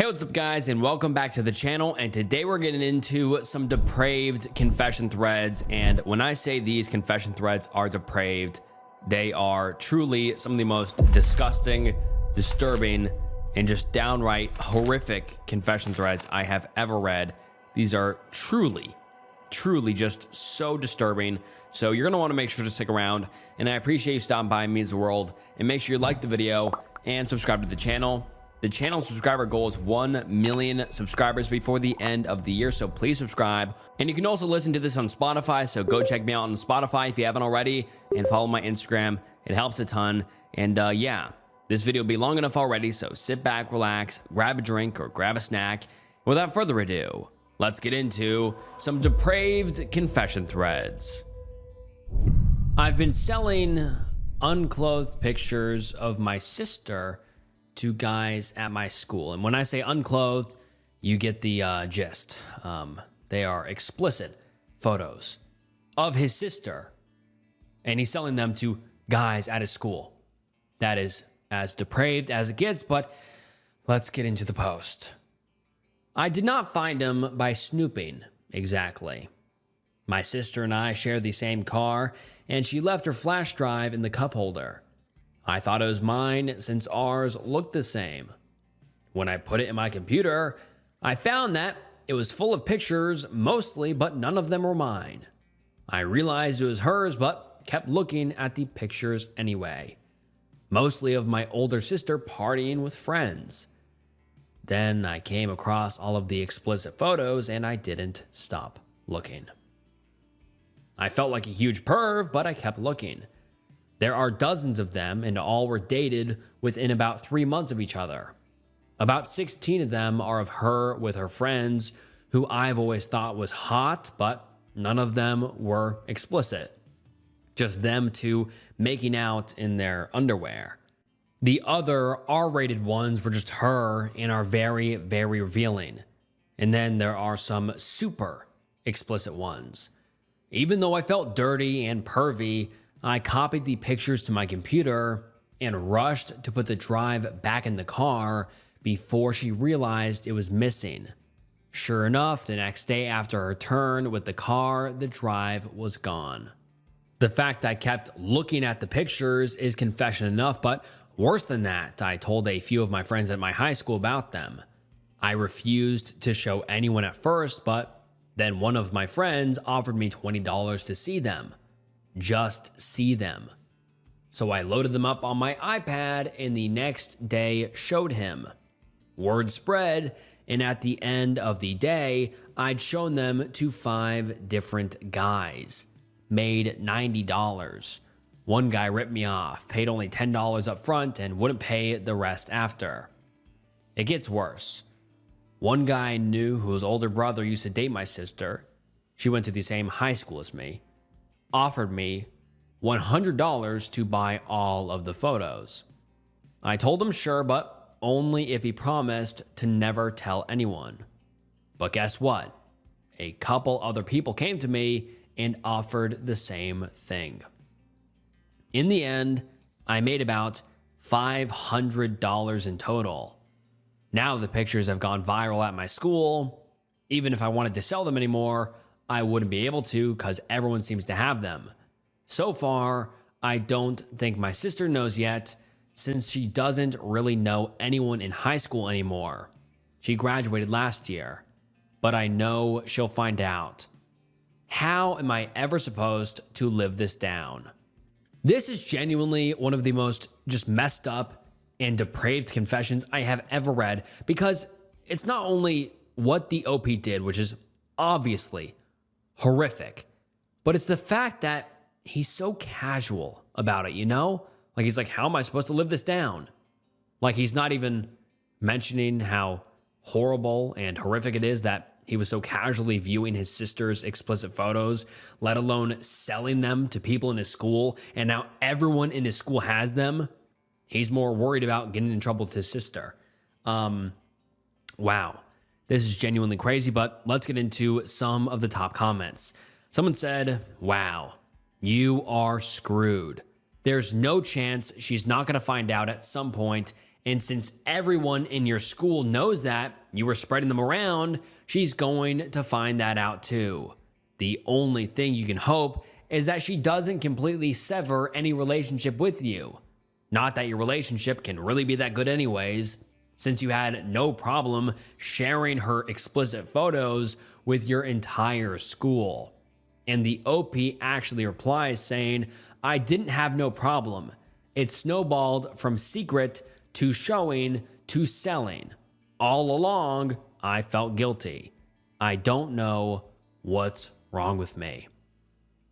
Hey, what's up guys, and welcome back to the channel. And today we're getting into some depraved confession threads. And when I say these confession threads are depraved, they are truly some of the most disgusting, disturbing, and just downright horrific confession threads I have ever read. These are truly just so disturbing. So you're gonna want to make sure to stick around, and I appreciate you stopping by. It means the world. And make sure you like the video and subscribe to the channel. The channel subscriber goal is 1 million subscribers before the end of the year, so please subscribe. And you can also listen to this on Spotify, so go check me out on Spotify if you haven't already, and follow my Instagram. It helps a ton. And yeah, this video will be long enough already, so sit back, relax, grab a drink or grab a snack. Without further ado, let's get into some depraved confession threads. I've been selling unclothed pictures of my sister to guys at my school. And when I say unclothed, you get the gist. They are explicit photos of his sister, and he's selling them to guys at his school. That is as depraved as it gets, but let's get into the post. I did not find him by snooping, exactly. My sister and I share the same car, and she left her flash drive in the cup holder. I thought it was mine since ours looked the same. When I put it in my computer, I found that it was full of pictures mostly, but none of them were mine. I realized it was hers, but kept looking at the pictures anyway. Mostly of my older sister partying with friends. Then I came across all of the explicit photos and I didn't stop looking. I felt like a huge perv, but I kept looking. There are dozens of them, and all were dated within about 3 months of each other. About 16 of them are of her with her friends, who I've always thought was hot, but none of them were explicit. Just them two making out in their underwear. The other R-rated ones were just her and are very, very revealing. And then there are some super explicit ones. Even though I felt dirty and pervy, I copied the pictures to my computer and rushed to put the drive back in the car before she realized it was missing. Sure enough, the next day after her return with the car, the drive was gone. The fact I kept looking at the pictures is confession enough, but worse than that, I told a few of my friends at my high school about them. I refused to show anyone at first, but then one of my friends offered me $20 to see them. Just see them. So I loaded them up on my iPad and the next day showed him. Word spread, and at the end of the day, I'd shown them to 5 different guys. Made $90. One guy ripped me off, paid only $10 up front and wouldn't pay the rest after. It gets worse. One guy I knew whose older brother used to date my sister. She went to the same high school as me. Offered me $100 to buy all of the photos. I told him sure, but only if he promised to never tell anyone. But guess what? A couple other people came to me and offered the same thing. In the end, I made about $500 in total. Now the pictures have gone viral at my school. Even if I wanted to sell them anymore, I wouldn't be able to because everyone seems to have them. So far, I don't think my sister knows yet, since she doesn't really know anyone in high school anymore. She graduated last year, but I know she'll find out. How am I ever supposed to live this down? This is genuinely one of the most just messed up and depraved confessions I have ever read, because it's not only what the OP did, which is obviously horrific, but it's the fact that he's so casual about it, you know? Like, he's like, how am I supposed to live this down? Like, he's not even mentioning how horrible and horrific it is that he was so casually viewing his sister's explicit photos, let alone selling them to people in his school, and now everyone in his school has them. He's more worried about getting in trouble with his sister. Wow. This is genuinely crazy, but let's get into some of the top comments. Someone said, wow, you are screwed. There's no chance she's not going to find out at some point, And since everyone in your school knows that you were spreading them around, she's going to find that out too. The only thing you can hope is that she doesn't completely sever any relationship with you. Not that your relationship can really be that good anyways, since you had no problem sharing her explicit photos with your entire school. And the OP actually replies saying, I didn't have no problem. It snowballed from secret to showing to selling. All along, I felt guilty. I don't know what's wrong with me.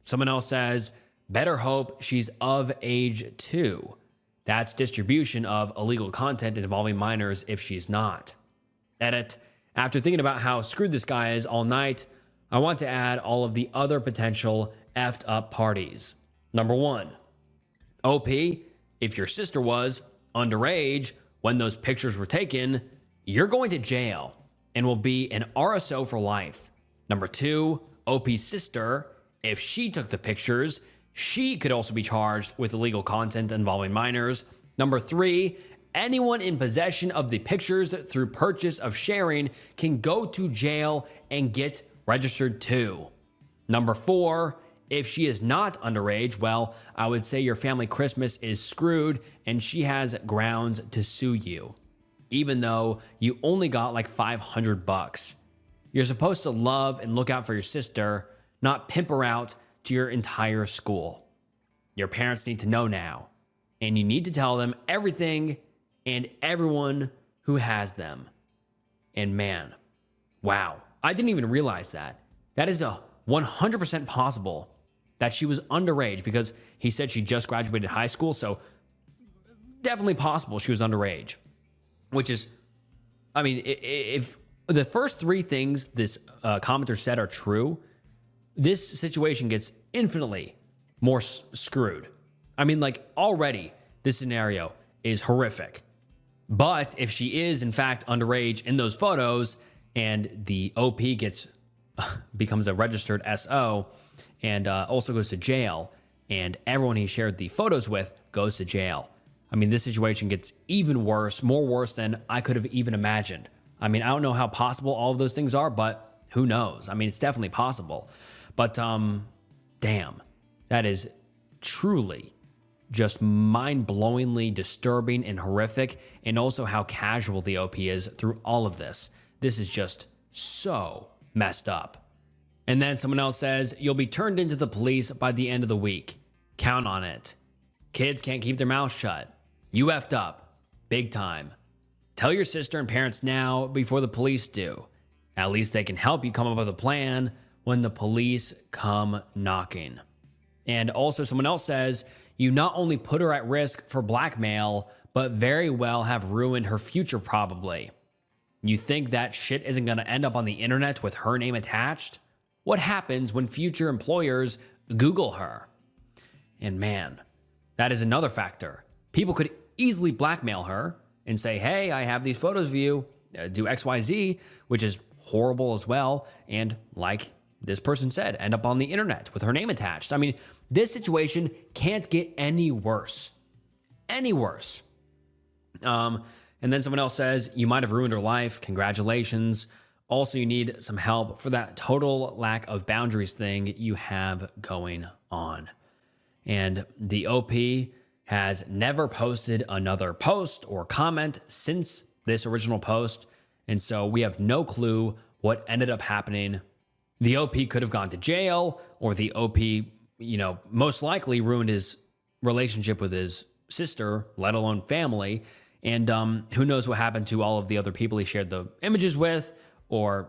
Someone else says, better hope she's of age too. That's distribution of illegal content involving minors if she's not. Edit. After thinking about how screwed this guy is all night, I want to add all of the other potential effed up parties. Number 1, OP, if your sister was underage when those pictures were taken, you're going to jail and will be an RSO for life. Number 2, OP's sister, if she took the pictures, she could also be charged with illegal content involving minors. Number 3, anyone in possession of the pictures through purchase of sharing can go to jail and get registered too. Number 4, if she is not underage, well, I would say your family Christmas is screwed and she has grounds to sue you, even though you only got like $500. You're supposed to love and look out for your sister, not pimp her out to your entire school. Your parents need to know now, and you need to tell them everything and everyone who has them. And man, wow, I didn't even realize that. That is a 100% possible that she was underage, because he said she just graduated high school, so definitely possible she was underage, which is, I mean, if the first 3 things this commenter said are true, this situation gets infinitely more screwed. I mean, like, already this scenario is horrific. But if she is in fact underage in those photos and the OP becomes a registered SO and also goes to jail, and everyone he shared the photos with goes to jail, I mean, this situation gets even worse, more worse than I could have even imagined. I mean, I don't know how possible all of those things are, but who knows? I mean, it's definitely possible. But damn, that is truly just mind-blowingly disturbing and horrific, and also how casual the OP is through all of this. This is just so messed up. And then someone else says, you'll be turned into the police by the end of the week. Count on it. Kids can't keep their mouths shut. You effed up. Big time. Tell your sister and parents now before the police do. At least they can help you come up with a plan when the police come knocking. And also someone else says, you not only put her at risk for blackmail, but very well have ruined her future probably. You think that shit isn't going to end up on the internet with her name attached? What happens when future employers Google her? And man, that is another factor. People could easily blackmail her and say, hey, I have these photos of you, do XYZ, which is horrible as well. And like this person said, end up on the internet with her name attached. I mean, this situation can't get any worse. Any worse. And then someone else says, you might have ruined her life. Congratulations. Also, you need some help for that total lack of boundaries thing you have going on. And the OP has never posted another post or comment since this original post. And so we have no clue what ended up happening. The OP could have gone to jail, or the OP, most likely ruined his relationship with his sister, let alone family. And who knows what happened to all of the other people he shared the images with, or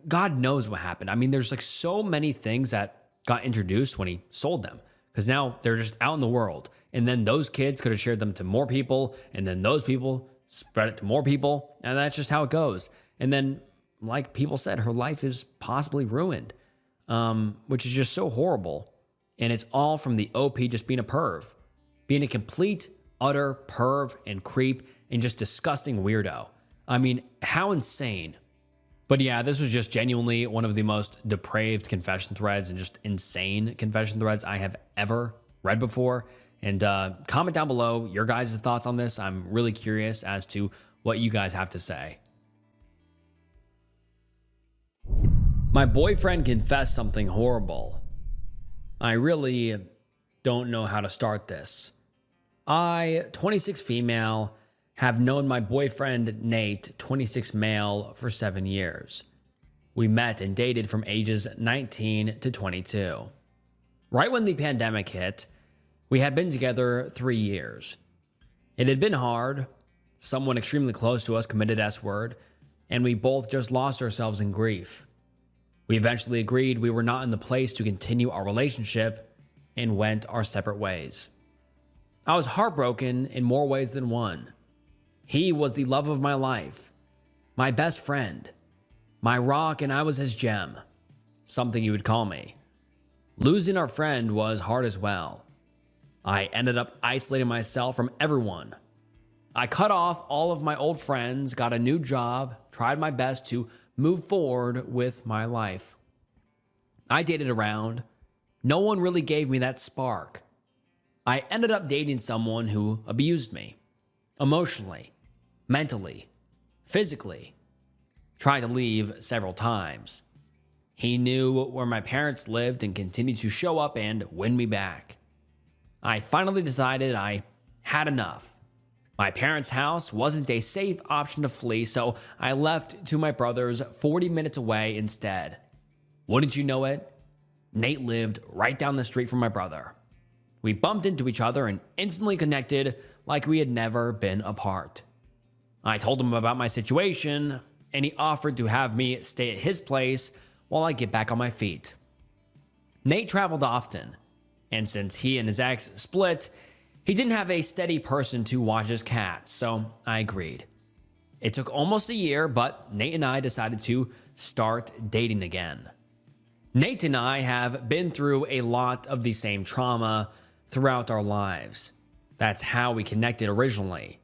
God knows what happened. I mean, there's like so many things that got introduced when he sold them, because now they're just out in the world. And then those kids could have shared them to more people, and then those people spread it to more people. And that's just how it goes. And then, like people said, her life is possibly ruined, which is just so horrible. And it's all from the OP just being a perv, being a complete, utter perv and creep and just disgusting weirdo. I mean, how insane. But yeah, this was just genuinely one of the most depraved confession threads and just insane confession threads I have ever read before. And comment down below your guys' thoughts on this. I'm really curious as to what you guys have to say. My boyfriend confessed something horrible. I really don't know how to start this. I, 26 female, have known my boyfriend Nate, 26 male, for 7 years. We met and dated from ages 19 to 22. Right when the pandemic hit, we had been together 3 years. It had been hard. Someone extremely close to us committed S-word, and we both just lost ourselves in grief. We eventually agreed we were not in the place to continue our relationship and went our separate ways. I was heartbroken in more ways than one. He was the love of my life, my best friend, my rock, and I was his gem, something you would call me. Losing our friend was hard as well. I ended up isolating myself from everyone. I cut off all of my old friends, got a new job, tried my best to move forward with my life. I dated around. No one really gave me that spark. I ended up dating someone who abused me, emotionally, mentally, physically. Tried to leave several times. He knew where my parents lived and continued to show up and win me back. I finally decided I had enough. My parents' house wasn't a safe option to flee, so I left to my brother's 40 minutes away instead. Wouldn't you know it? Nate lived right down the street from my brother. We bumped into each other and instantly connected like we had never been apart. I told him about my situation, and he offered to have me stay at his place while I get back on my feet. Nate traveled often, and since he and his ex split, he didn't have a steady person to watch his cats, so I agreed. It took almost a year, but Nate and I decided to start dating again. Nate and I have been through a lot of the same trauma throughout our lives. That's how we connected originally.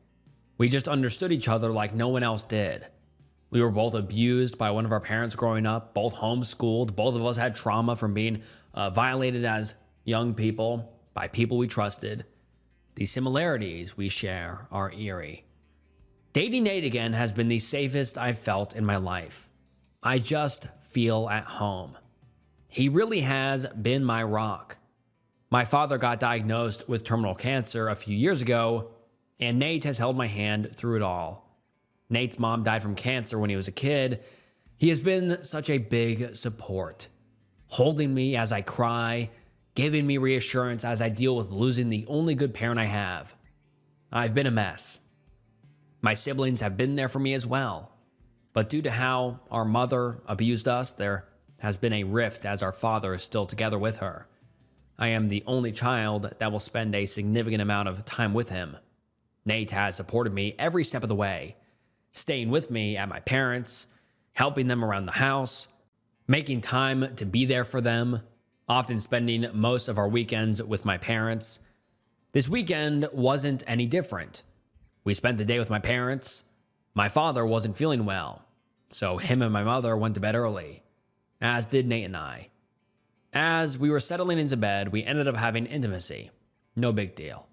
We just understood each other like no one else did. We were both abused by one of our parents growing up, both homeschooled. Both of us had trauma from being violated as young people by people we trusted. The similarities we share are eerie. Dating Nate again has been the safest I've felt in my life. I just feel at home. He really has been my rock. My father got diagnosed with terminal cancer a few years ago, and Nate has held my hand through it all. Nate's mom died from cancer when he was a kid. He has been such a big support, holding me as I cry, giving me reassurance as I deal with losing the only good parent I have. I've been a mess. My siblings have been there for me as well. But due to how our mother abused us, there has been a rift as our father is still together with her. I am the only child that will spend a significant amount of time with him. Nate has supported me every step of the way, staying with me at my parents', helping them around the house, making time to be there for them, often spending most of our weekends with my parents. This weekend wasn't any different. We spent the day with my parents. My father wasn't feeling well, so him and my mother went to bed early, as did Nate and I. As we were settling into bed, we ended up having intimacy. No big deal.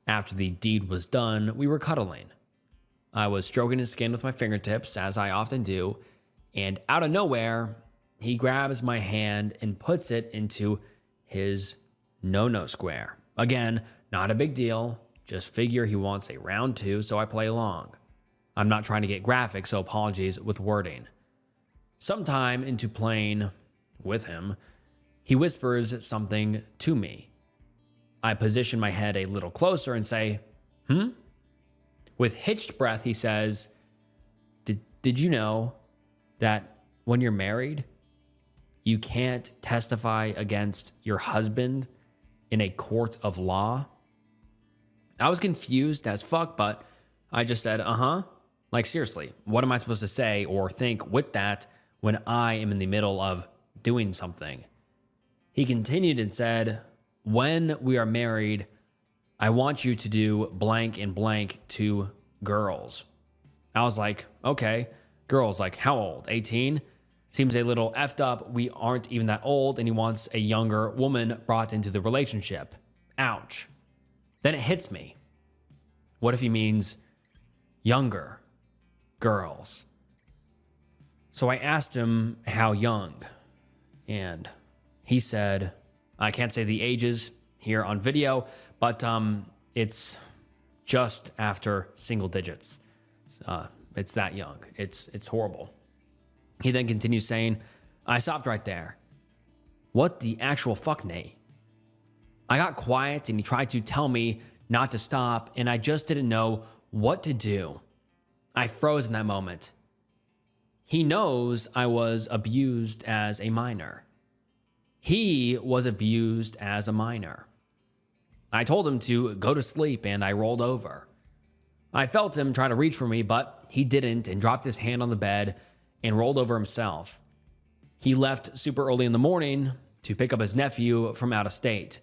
After the deed was done, we were cuddling. I was stroking his skin with my fingertips, as I often do, and out of nowhere, he grabs my hand and puts it into his no-no square. Again, not a big deal, just figure he wants a round two, so I play along. I'm not trying to get graphic, so apologies with wording. Sometime into playing with him, he whispers something to me. I position my head a little closer and say, With hitched breath, he says, Did you know that when you're married, you can't testify against your husband in a court of law? I was confused as fuck, but I just said, Like, seriously, what am I supposed to say or think with that when I am in the middle of doing something? He continued and said, when we are married, I want you to do blank and blank to girls. I was like, okay, girls, like how old? 18? Seems a little effed up. We aren't even that old, and he wants a younger woman brought into the relationship. Ouch. Then it hits me. What if he means younger girls? So I asked him how young, and he said, I can't say the ages here on video, but it's just after single digits. It's that young. It's horrible. He then continues saying, I stopped right there. What the actual fuck, Nate? I got quiet and he tried to tell me not to stop, and I just didn't know what to do. I froze in that moment. He knows I was abused as a minor. He was abused as a minor. I told him to go to sleep and I rolled over. I felt him try to reach for me, but he didn't and dropped his hand on the bed and rolled over himself. He left super early in the morning to pick up his nephew from out of state.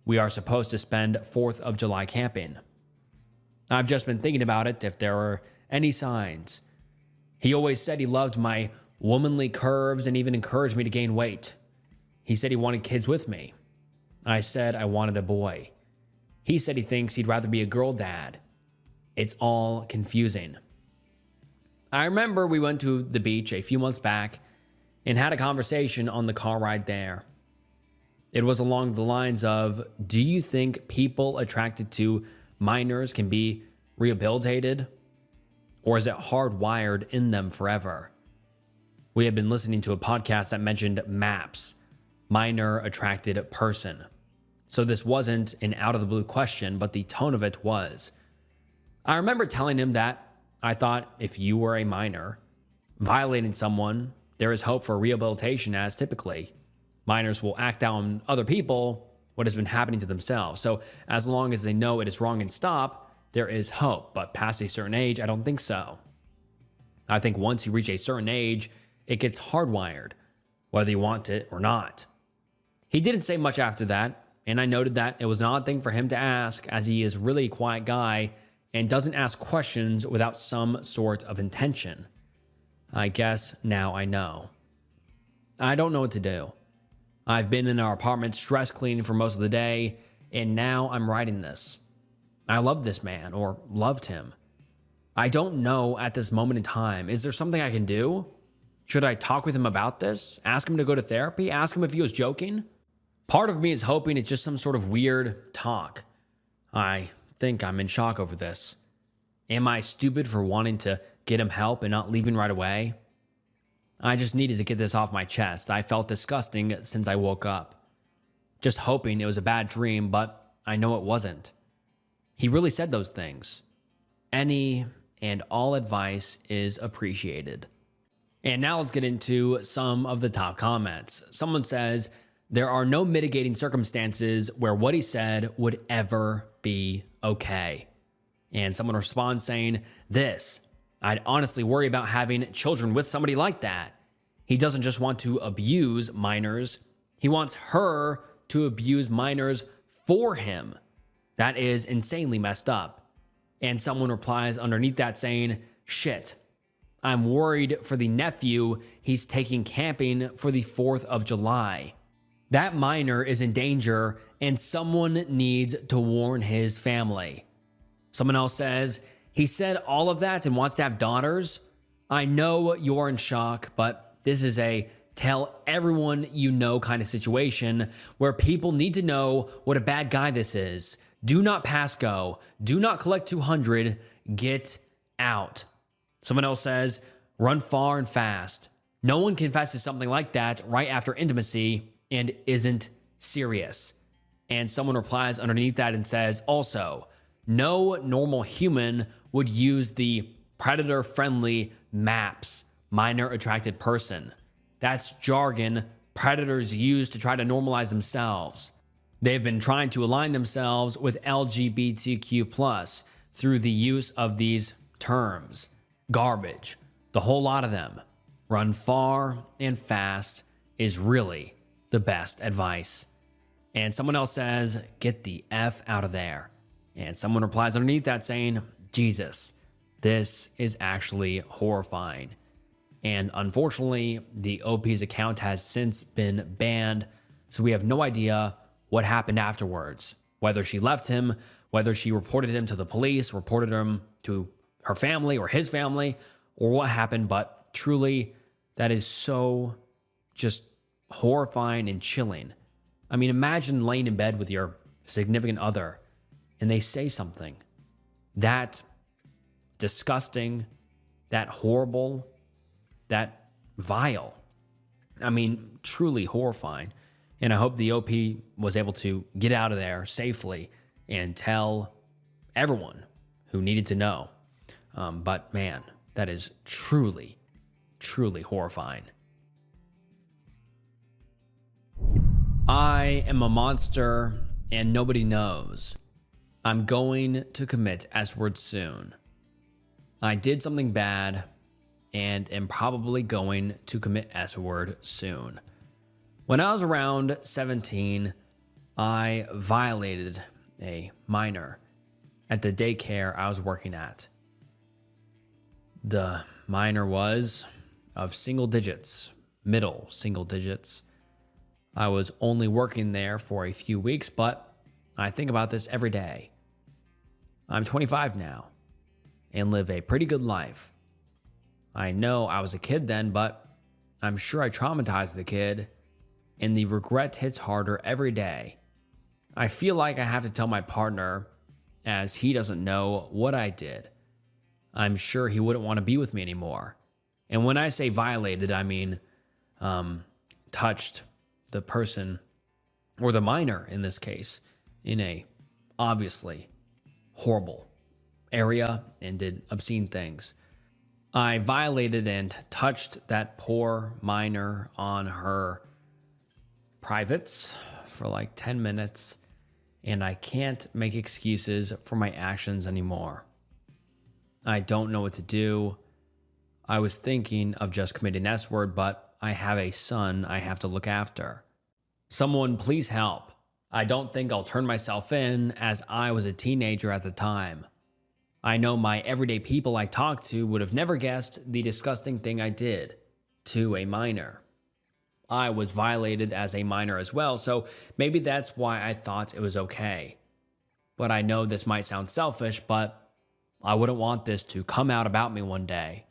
We are supposed to spend 4th of July camping. I've just been thinking about it, if there are any signs. He always said he loved my womanly curves and even encouraged me to gain weight. He said he wanted kids with me. I said I wanted a boy. He said he thinks he'd rather be a girl dad. It's all confusing. I remember we went to the beach a few months back and had a conversation on the car ride there. It was along the lines of, do you think people attracted to minors can be rehabilitated? Or is it hardwired in them forever? We had been listening to a podcast that mentioned MAPS, minor attracted person. So this wasn't an out of the blue question, but the tone of it was. I remember telling him that I thought if you were a minor violating someone, there is hope for rehabilitation, as typically minors will act out on other people what has been happening to themselves. So as long as they know it is wrong and stop, there is hope. But past a certain age, I don't think so. I think once you reach a certain age, it gets hardwired, whether you want it or not. He didn't say much after that, and I noted that it was an odd thing for him to ask, as he is really a quiet guy and doesn't ask questions without some sort of intention. I guess now I know. I don't know what to do. I've been in our apartment stress cleaning for most of the day, and now I'm writing this. I love this man, or loved him. I don't know at this moment in time. Is there something I can do? Should I talk with him about this? Ask him to go to therapy? Ask him if he was joking? Part of me is hoping it's just some sort of weird talk. I think I'm in shock over this. Am I stupid for wanting to get him help and not leaving right away? I just needed to get this off my chest. I felt disgusting since I woke up. Just hoping it was a bad dream, but I know it wasn't. He really said those things. Any and all advice is appreciated. And now let's get into some of the top comments. Someone says, there are no mitigating circumstances where what he said would ever be okay. And someone responds saying, this, I'd honestly worry about having children with somebody like that. He doesn't just want to abuse minors. He wants her to abuse minors for him. That is insanely messed up. And someone replies underneath that saying, shit, I'm worried for the nephew he's taking camping for the 4th of July. That minor is in danger and someone needs to warn his family. Someone else says, he said all of that and wants to have daughters. I know you're in shock, but this is a tell everyone you know kind of situation where people need to know what a bad guy this is. Do not pass go. Do not collect 200. Get out. Someone else says, run far and fast. No one confesses something like that right after intimacy and isn't serious. And someone replies underneath that and says, also, no normal human would use the predator-friendly MAPS, minor attracted person. That's jargon predators use to try to normalize themselves. They've been trying to align themselves with LGBTQ+ through the use of these terms. Garbage. The whole lot of them. Run far and fast is really the best advice. And someone else says, get the F out of there. And someone replies underneath that saying, Jesus, this is actually horrifying. And unfortunately, the OP's account has since been banned, so we have no idea what happened afterwards, whether she left him, whether she reported him to the police, reported him to her family or his family, or what happened. But truly, that is so just horrifying and chilling. I mean, imagine laying in bed with your significant other and they say something that disgusting, that horrible, that vile. I mean, truly horrifying. And I hope the OP was able to get out of there safely and tell everyone who needed to know. But man, that is truly, truly horrifying. I am a monster and nobody knows. I'm going to commit S-word soon. I did something bad and am probably going to commit S-word soon. When I was around 17, I violated a minor at the daycare I was working at. The minor was of single digits, middle single digits. I was only working there for a few weeks, but I think about this every day. I'm 25 now and live a pretty good life. I know I was a kid then, but I'm sure I traumatized the kid, and the regret hits harder every day. I feel like I have to tell my partner, as he doesn't know what I did. I'm sure he wouldn't want to be with me anymore. And when I say violated, I mean touched the person, or the minor in this case, in a obviously horrible area and did obscene things. I violated and touched that poor minor on her privates for like 10 minutes, and I can't make excuses for my actions anymore. I don't know what to do. I was thinking of just committing S-word, but I have a son I have to look after. Someone please help. I don't think I'll turn myself in, as I was a teenager at the time. I know my everyday people I talked to would have never guessed the disgusting thing I did to a minor. I was violated as a minor as well, so maybe that's why I thought it was okay. But I know this might sound selfish, but I wouldn't want this to come out about me one day,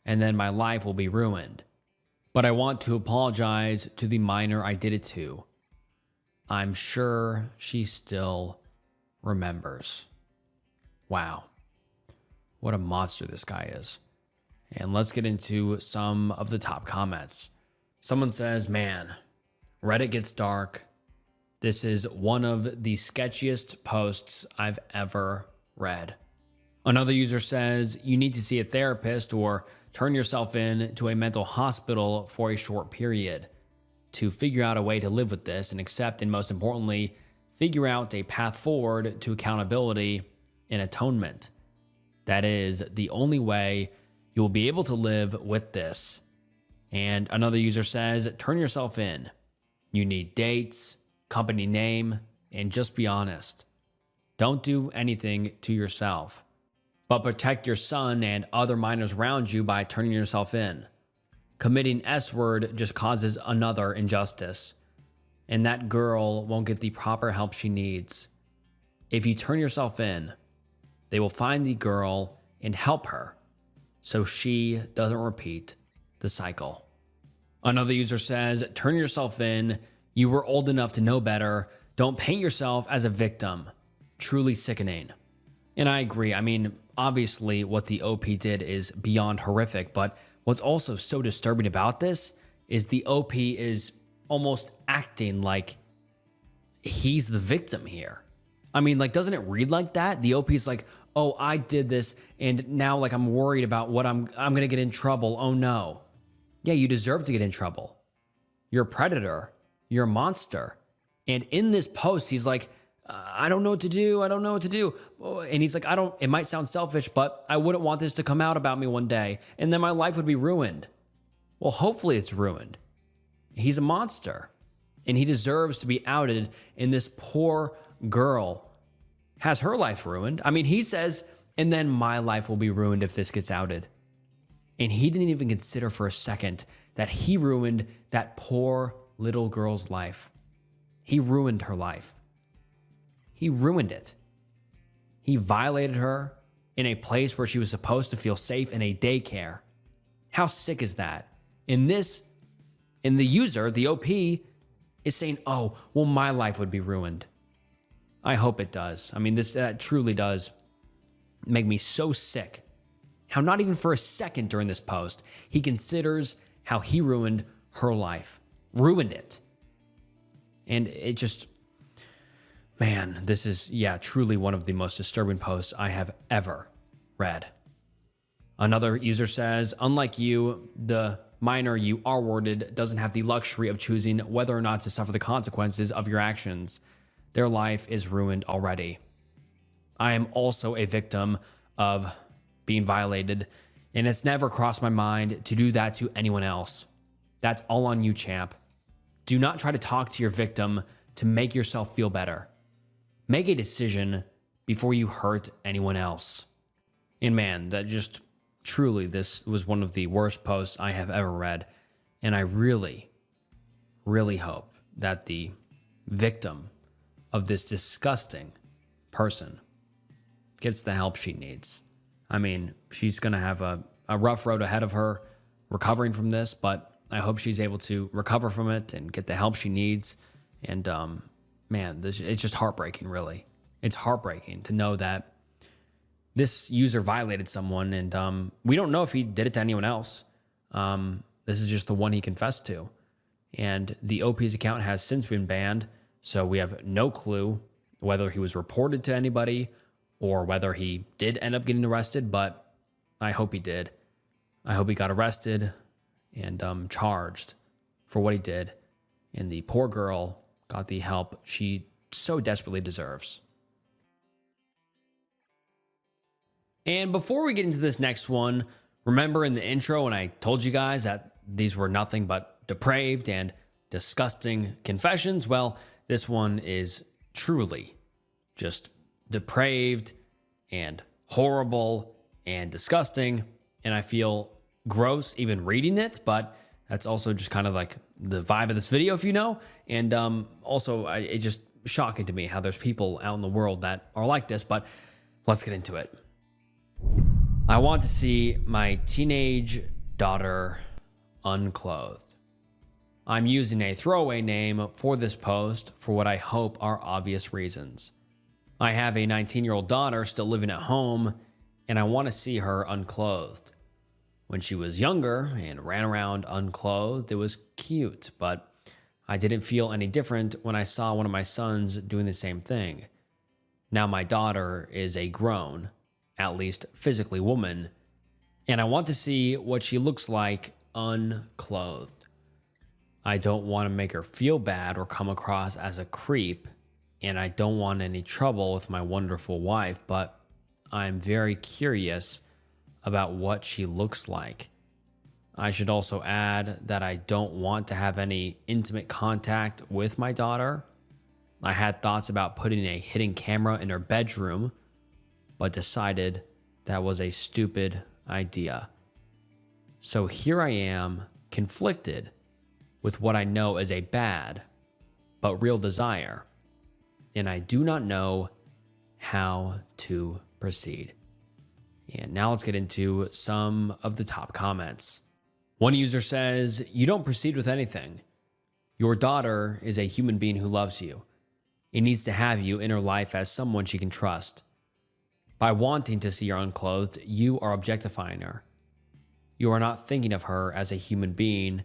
and then my life will be ruined. But I want to apologize to the minor I did it to. I'm sure she still remembers. Wow. What a monster this guy is. And let's get into some of the top comments. Someone says, man, Reddit gets dark. This is one of the sketchiest posts I've ever read. Another user says, you need to see a therapist or turn yourself in to a mental hospital for a short period to figure out a way to live with this and accept, and most importantly, figure out a path forward to accountability and atonement. That is the only way you will be able to live with this. And another user says, turn yourself in. You need dates, company name, and just be honest. Don't do anything to yourself, but protect your son and other minors around you by turning yourself in. Committing S-word just causes another injustice, and that girl won't get the proper help she needs. If you turn yourself in, they will find the girl and help her so she doesn't repeat the cycle. Another user says, turn yourself in. You were old enough to know better. Don't paint yourself as a victim. Truly sickening. And I agree. I mean, obviously what the OP did is beyond horrific, but what's also so disturbing about this is the OP is almost acting like he's the victim here. I mean, like, doesn't it read like that? The OP is like, oh, I did this, and now like I'm worried about what I'm gonna get in trouble. Oh no. Yeah, you deserve to get in trouble. You're a predator. You're a monster. And in this post, he's like, I don't know what to do. I don't know what to do. And he's like, it might sound selfish, but I wouldn't want this to come out about me one day, and then my life would be ruined. Well, hopefully it's ruined. He's a monster, and he deserves to be outed, and this poor girl has her life ruined. I mean, he says, and then my life will be ruined if this gets outed. And he didn't even consider for a second that he ruined that poor little girl's life. He ruined her life. He ruined it. He violated her in a place where she was supposed to feel safe, in a daycare. How sick is that? In the user, the OP, is saying, oh, well, my life would be ruined. I hope it does. I mean, that truly does make me so sick. How not even for a second during this post, he considers how he ruined her life. Ruined it. And it just, man, this is, truly one of the most disturbing posts I have ever read. Another user says, unlike you, the minor you R-worded doesn't have the luxury of choosing whether or not to suffer the consequences of your actions. Their life is ruined already. I am also a victim of being violated, and it's never crossed my mind to do that to anyone else. That's all on you, champ. Do not try to talk to your victim to make yourself feel better. Make a decision before you hurt anyone else. And man, that just truly, this was one of the worst posts I have ever read. And I really, really hope that the victim of this disgusting person gets the help she needs. I mean, she's going to have a rough road ahead of her recovering from this, but I hope she's able to recover from it and get the help she needs. And man, it's just heartbreaking, really. It's heartbreaking to know that this user violated someone, and we don't know if he did it to anyone else. This is just the one he confessed to. And the OP's account has since been banned, so we have no clue whether he was reported to anybody or whether he did end up getting arrested, but I hope he did. I hope he got arrested and charged for what he did. And the poor girl got the help she so desperately deserves. And before we get into this next one, remember in the intro when I told you guys that these were nothing but depraved and disgusting confessions? Well, this one is truly just depraved and horrible and disgusting. And I feel gross even reading it, but that's also just kind of like the vibe of this video, if you know. And also, it's just shocking to me how there's people out in the world that are like this, but let's get into it. I want to see my teenage daughter unclothed. I'm using a throwaway name for this post for what I hope are obvious reasons. I have a 19-year-old daughter still living at home, and I want to see her unclothed. When she was younger and ran around unclothed, it was cute, but I didn't feel any different when I saw one of my sons doing the same thing. Now my daughter is a grown, at least physically, woman, and I want to see what she looks like unclothed. I don't want to make her feel bad or come across as a creep, and I don't want any trouble with my wonderful wife, but I'm very curious about what she looks like. I should also add that I don't want to have any intimate contact with my daughter. I had thoughts about putting a hidden camera in her bedroom, but decided that was a stupid idea. So here I am, conflicted with what I know is a bad but real desire, and I do not know how to proceed. And now let's get into some of the top comments. One user says, "You don't proceed with anything. Your daughter is a human being who loves you. It needs to have you in her life as someone she can trust. By wanting to see her unclothed, you are objectifying her. You are not thinking of her as a human being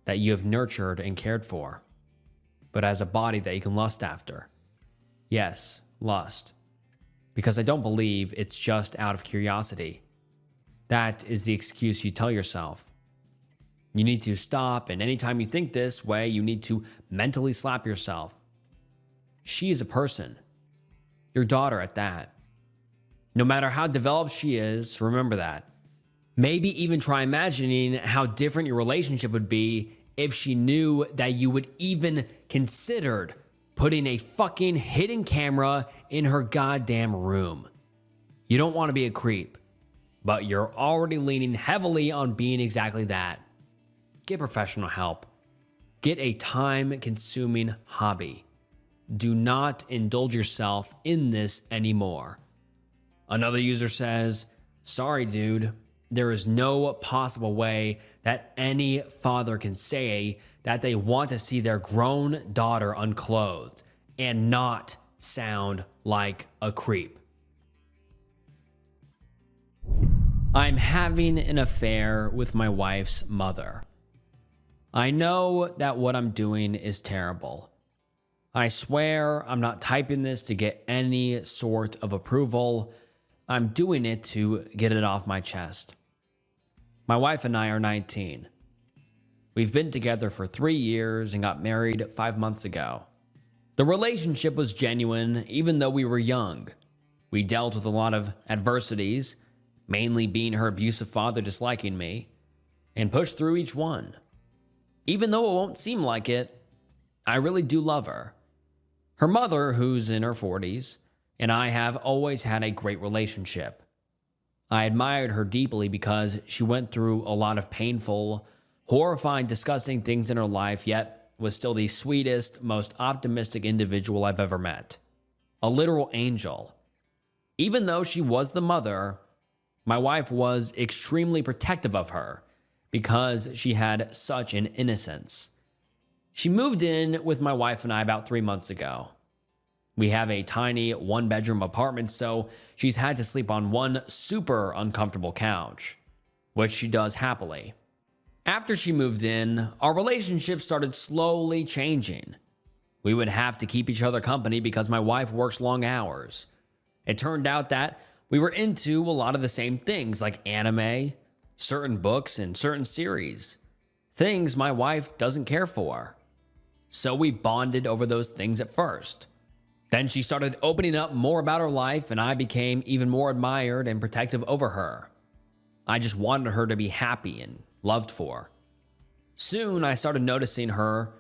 that you have nurtured and cared for, but as a body that you can lust after. Yes, lust. Because I don't believe it's just out of curiosity. That is the excuse you tell yourself. You need to stop, and anytime you think this way, you need to mentally slap yourself. She is a person. Your daughter at that. No matter how developed she is, remember that. Maybe even try imagining how different your relationship would be if she knew that you would even considered putting a fucking hidden camera in her goddamn room. You don't want to be a creep, but you're already leaning heavily on being exactly that. Get professional help. Get a time-consuming hobby. Do not indulge yourself in this anymore. Another user says, sorry, dude. There is no possible way that any father can say that they want to see their grown daughter unclothed and not sound like a creep. I'm having an affair with my wife's mother. I know that what I'm doing is terrible. I swear I'm not typing this to get any sort of approval. I'm doing it to get it off my chest. My wife and I are 19. We've been together for 3 years and got married 5 months ago. The relationship was genuine even though we were young. We dealt with a lot of adversities, mainly being her abusive father disliking me, and pushed through each one. Even though it won't seem like it, I really do love her. Her mother, who's in her 40s, and I have always had a great relationship. I admired her deeply because she went through a lot of painful, horrifying, disgusting things in her life, yet was still the sweetest, most optimistic individual I've ever met. A literal angel. Even though she was the mother, my wife was extremely protective of her because she had such an innocence. She moved in with my wife and I about 3 months ago. We have a tiny 1-bedroom apartment, so she's had to sleep on one super uncomfortable couch, which she does happily. After she moved in, our relationship started slowly changing. We would have to keep each other company because my wife works long hours. It turned out that we were into a lot of the same things like anime, certain books, and certain series. Things my wife doesn't care for. So we bonded over those things at first. Then she started opening up more about her life, and I became even more admired and protective over her. I just wanted her to be happy and loved for. Soon, I started noticing her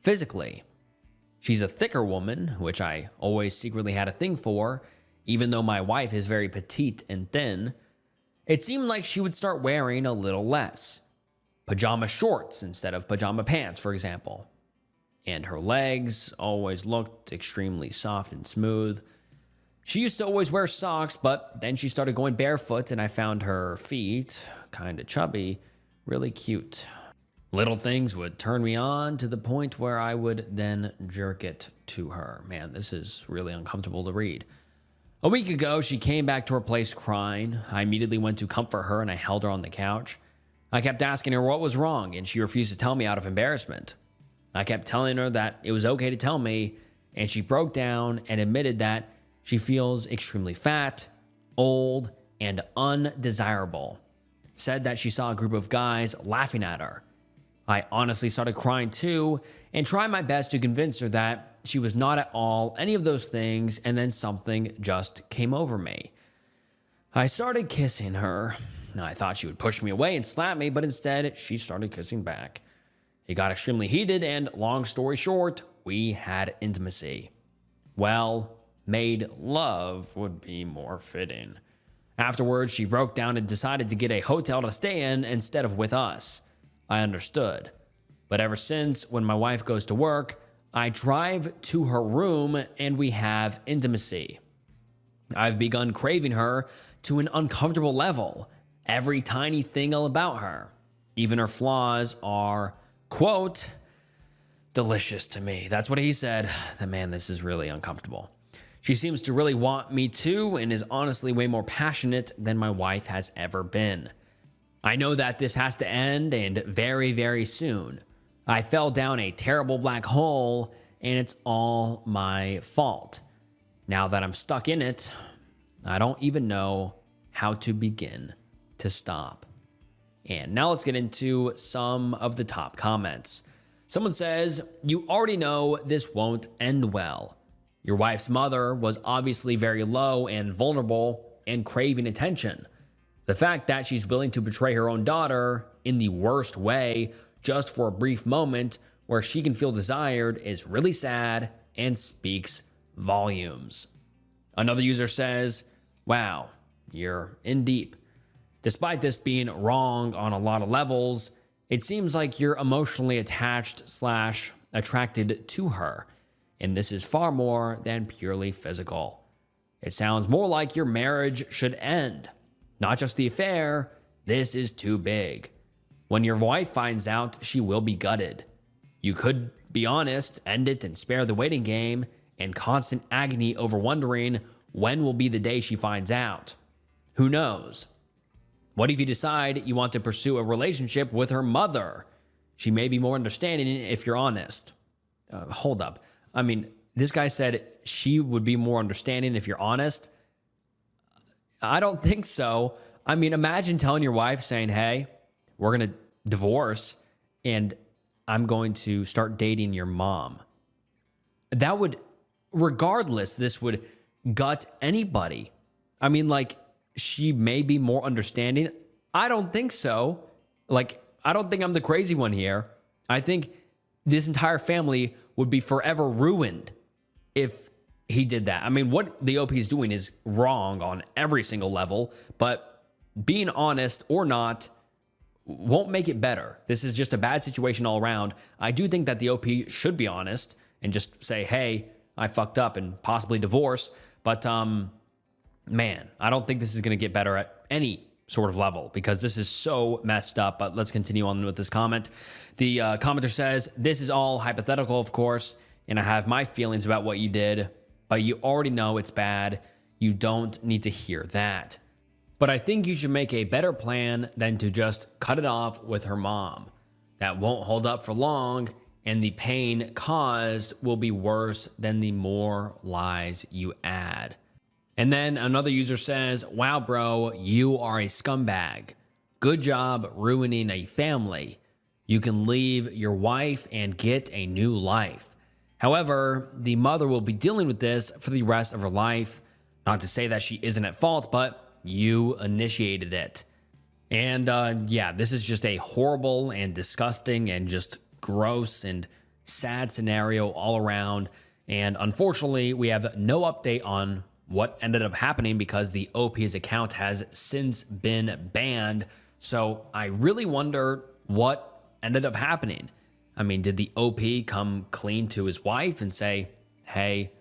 physically. She's a thicker woman, which I always secretly had a thing for, even though my wife is very petite and thin. It seemed like she would start wearing a little less. Pajama shorts instead of pajama pants, for example. And her legs always looked extremely soft and smooth. She used to always wear socks, but then she started going barefoot, and I found her feet, kind of chubby, really cute. Little things would turn me on to the point where I would then jerk it to her. Man, this is really uncomfortable to read. A week ago, she came back to her place crying. I immediately went to comfort her, and I held her on the couch. I kept asking her what was wrong, and she refused to tell me out of embarrassment. I kept telling her that it was okay to tell me, and she broke down and admitted that she feels extremely fat, old, and undesirable. Said that she saw a group of guys laughing at her. I honestly started crying too, and tried my best to convince her that she was not at all any of those things, and then something just came over me. I started kissing her. I thought she would push me away and slap me, but instead she started kissing back. It got extremely heated, and long story short, we had intimacy. Well, made love would be more fitting. Afterwards, she broke down and decided to get a hotel to stay in instead of with us. I understood. But ever since, when my wife goes to work, I drive to her room and we have intimacy. I've begun craving her to an uncomfortable level. Every tiny thing about her, even her flaws, are, quote, delicious to me. That's what he said. Man, this is really uncomfortable. She seems to really want me too, and is honestly way more passionate than my wife has ever been. I know that this has to end, and very, very soon. I fell down a terrible black hole, and it's all my fault. Now that I'm stuck in it, I don't even know how to begin to stop. And now let's get into some of the top comments. Someone says, you already know this won't end well. Your wife's mother was obviously very low and vulnerable and craving attention. The fact that she's willing to betray her own daughter in the worst way just for a brief moment where she can feel desired is really sad and speaks volumes. Another user says, wow, you're in deep. Despite this being wrong on a lot of levels, it seems like you're emotionally attached / attracted to her, and this is far more than purely physical. It sounds more like your marriage should end. Not just the affair, this is too big. When your wife finds out, she will be gutted. You could be honest, end it, and spare the waiting game and constant agony over wondering when will be the day she finds out. Who knows? What if you decide you want to pursue a relationship with her mother? She may be more understanding if you're honest. Hold up. I mean, this guy said she would be more understanding if you're honest. I don't think so. I mean, imagine telling your wife saying, hey, we're going to divorce and I'm going to start dating your mom. That would, regardless, this would gut anybody. I mean, like, she may be more understanding. I don't think so. Like, I don't think I'm the crazy one here. I think this entire family would be forever ruined if he did that. I mean, what the OP is doing is wrong on every single level, but being honest or not won't make it better. This is just a bad situation all around. I do think that the OP should be honest and just say, hey, I fucked up and possibly divorce. But man, I don't think this is going to get better at any sort of level because this is so messed up. But let's continue on with this comment. The commenter says, this is all hypothetical, of course, and I have my feelings about what you did, but you already know it's bad. You don't need to hear that. But I think you should make a better plan than to just cut it off with her mom. That won't hold up for long, and the pain caused will be worse than the more lies you add. And then another user says, wow, bro, you are a scumbag. Good job ruining a family. You can leave your wife and get a new life. However, the mother will be dealing with this for the rest of her life. Not to say that she isn't at fault, but you initiated it. And yeah, this is just a horrible and disgusting and just gross and sad scenario all around. And unfortunately, we have no update on what ended up happening because the OP's account has since been banned. So I really wonder what ended up happening. I mean, did the OP come clean to his wife and say, hey,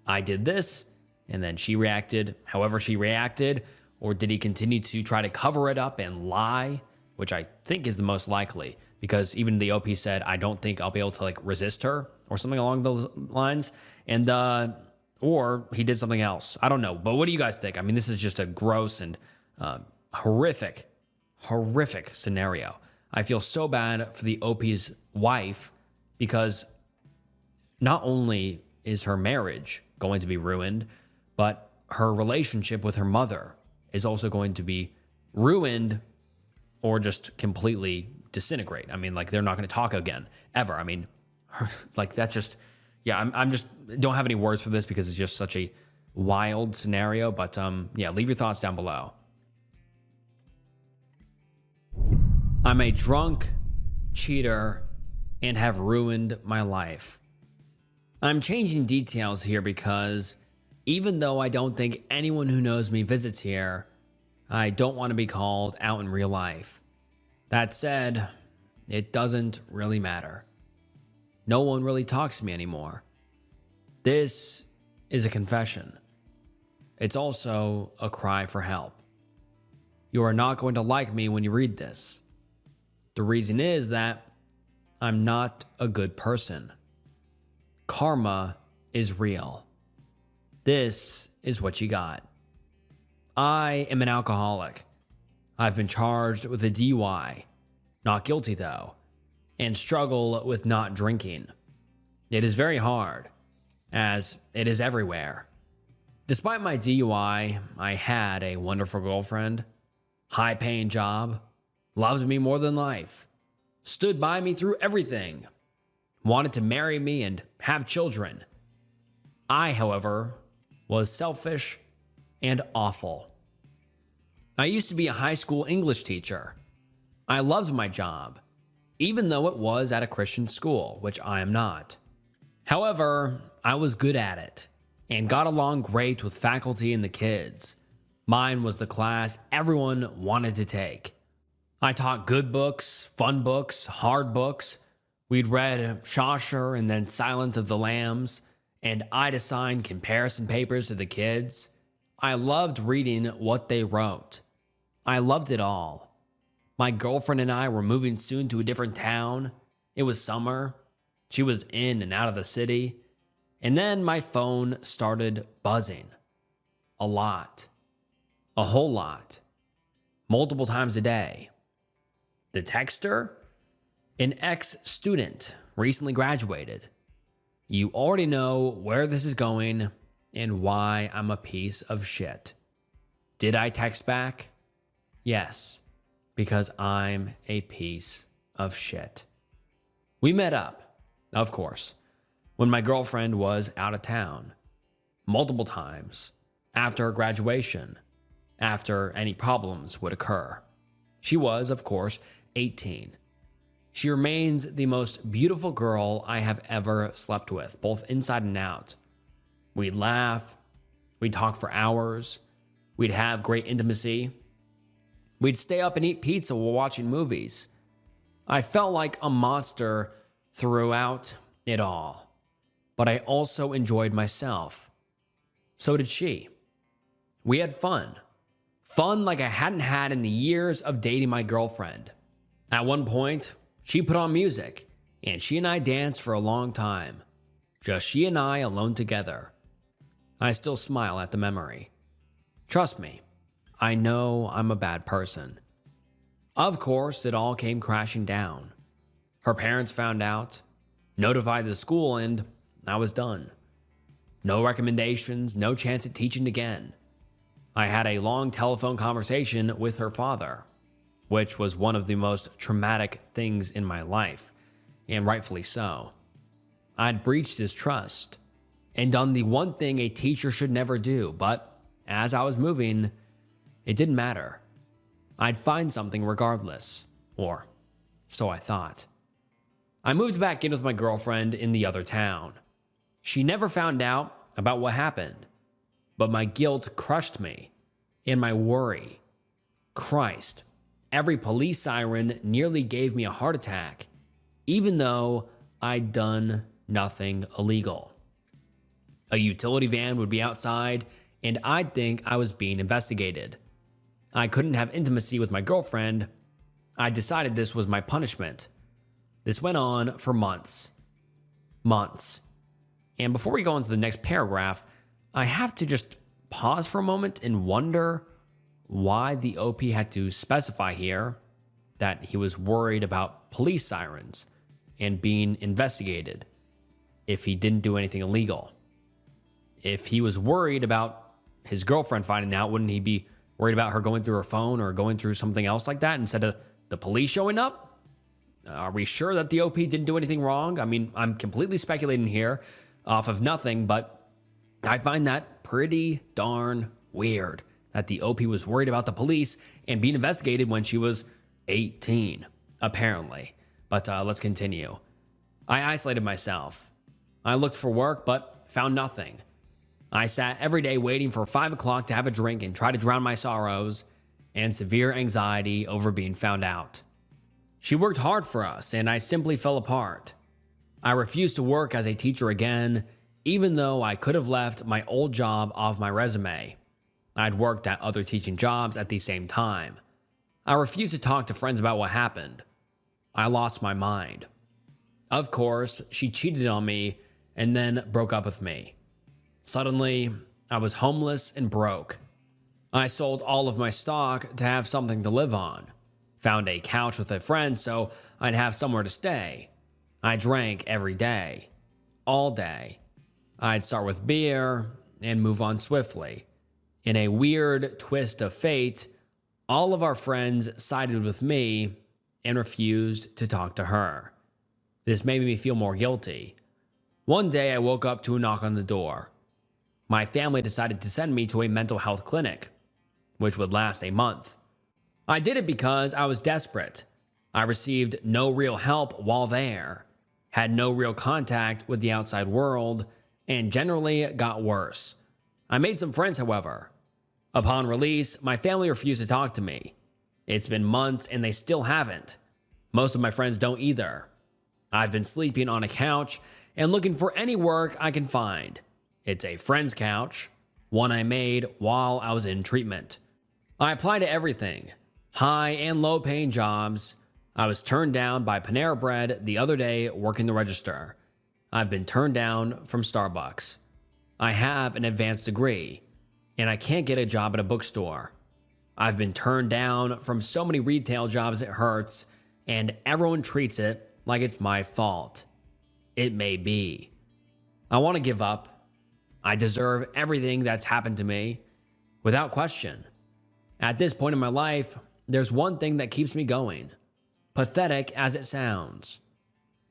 I did this, and then she reacted however she reacted? Or did he continue to try to cover it up and lie, which I think is the most likely, because even the OP said, I don't think I'll be able to like resist her or something along those lines. And, or he did something else. I don't know. But what do you guys think? I mean, this is just a gross and horrific scenario. I feel so bad for the OP's wife because not only is her marriage going to be ruined, but her relationship with her mother is also going to be ruined or just completely disintegrate. I mean, like, they're not going to talk again ever. I mean, like, that just, yeah, I'm just don't have any words for this because it's just such a wild scenario. But yeah, leave your thoughts down below. I'm a drunk cheater and have ruined my life. I'm changing details here because even though I don't think anyone who knows me visits here, I don't want to be called out in real life. That said, it doesn't really matter. No one really talks to me anymore. This is a confession. It's also a cry for help. You are not going to like me when you read this. The reason is that I'm not a good person. Karma is real. This is what you got. I am an alcoholic. I've been charged with a DUI, not guilty though, and struggle with not drinking. It is very hard, as it is everywhere. Despite my DUI, I had a wonderful girlfriend, high-paying job, loved me more than life, stood by me through everything, wanted to marry me and have children. I, however, was selfish and awful. I used to be a high school English teacher. I loved my job, even though it was at a Christian school, which I am not. However, I was good at it and got along great with faculty and the kids. Mine was the class everyone wanted to take. I taught good books, fun books, hard books. We'd read Chaucer and then Silence of the Lambs, and I'd assign comparison papers to the kids. I loved reading what they wrote. I loved it all. My girlfriend and I were moving soon to a different town. It was summer. She was in and out of the city. And then my phone started buzzing. A lot. A whole lot. Multiple times a day. The texter? An ex-student recently graduated. You already know where this is going and why I'm a piece of shit. Did I text back? Yes, because I'm a piece of shit. We met up, of course, when my girlfriend was out of town. Multiple times. After her graduation. After any problems would occur. She was, of course, 18. She remains the most beautiful girl I have ever slept with, both inside and out. We'd laugh. We'd talk for hours. We'd have great intimacy. We'd stay up and eat pizza while watching movies. I felt like a monster throughout it all, but I also enjoyed myself. So did she. We had fun. Fun like I hadn't had in the years of dating my girlfriend. At one point, she put on music, and she and I danced for a long time. Just she and I alone together. I still smile at the memory. Trust me, I know I'm a bad person. Of course, it all came crashing down. Her parents found out, notified the school, and I was done. No recommendations, no chance at teaching again. I had a long telephone conversation with her father, which was one of the most traumatic things in my life, and rightfully so. I'd breached his trust and done the one thing a teacher should never do, but as I was moving, it didn't matter. I'd find something regardless, or so I thought. I moved back in with my girlfriend in the other town. She never found out about what happened, but my guilt crushed me, and my worry. Christ, every police siren nearly gave me a heart attack, even though I'd done nothing illegal. A utility van would be outside, and I'd think I was being investigated. I couldn't have intimacy with my girlfriend. I decided this was my punishment. This went on for months. Months. And before we go into the next paragraph, I have to just pause for a moment and wonder why the OP had to specify here that he was worried about police sirens and being investigated if he didn't do anything illegal. If he was worried about his girlfriend finding out, wouldn't he be worried about her going through her phone or going through something else like that instead of the police showing up? Are we sure that the OP didn't do anything wrong? I mean, I'm completely speculating here off of nothing, but I find that pretty darn weird that the OP was worried about the police and being investigated when she was 18, apparently. But let's continue. I isolated myself. I looked for work, but found nothing. I sat every day waiting for 5 o'clock to have a drink and try to drown my sorrows and severe anxiety over being found out. She worked hard for us, and I simply fell apart. I refused to work as a teacher again, even though I could have left my old job off my resume. I'd worked at other teaching jobs at the same time. I refused to talk to friends about what happened. I lost my mind. Of course, she cheated on me and then broke up with me. Suddenly, I was homeless and broke. I sold all of my stock to have something to live on. Found a couch with a friend so I'd have somewhere to stay. I drank every day. All day. I'd start with beer and move on swiftly. In a weird twist of fate, all of our friends sided with me and refused to talk to her. This made me feel more guilty. One day I woke up to a knock on the door. My family decided to send me to a mental health clinic, which would last a month. I did it because I was desperate. I received no real help while there, had no real contact with the outside world, and generally got worse. I made some friends, however. Upon release, my family refused to talk to me. It's been months and they still haven't. Most of my friends don't either. I've been sleeping on a couch and looking for any work I can find. It's a friend's couch, one I made while I was in treatment. I applied to everything, high and low paying jobs. I was turned down by Panera Bread the other day working the register. I've been turned down from Starbucks. I have an advanced degree, and I can't get a job at a bookstore. I've been turned down from so many retail jobs it hurts, and everyone treats it like it's my fault. It may be. I want to give up. I deserve everything that's happened to me, without question. At this point in my life, there's one thing that keeps me going. Pathetic as it sounds.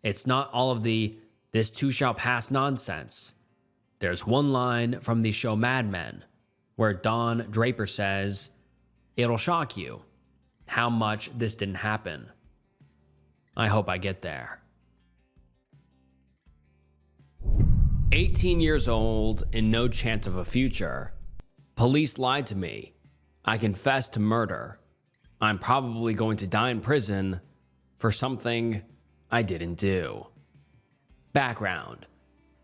It's not all of the "this too shall pass" nonsense. There's one line from the show Mad Men where Don Draper says, "It'll shock you how much this didn't happen." I hope I get there. 18 years old and no chance of a future. Police lied to me. I confessed to murder. I'm probably going to die in prison for something I didn't do. Background.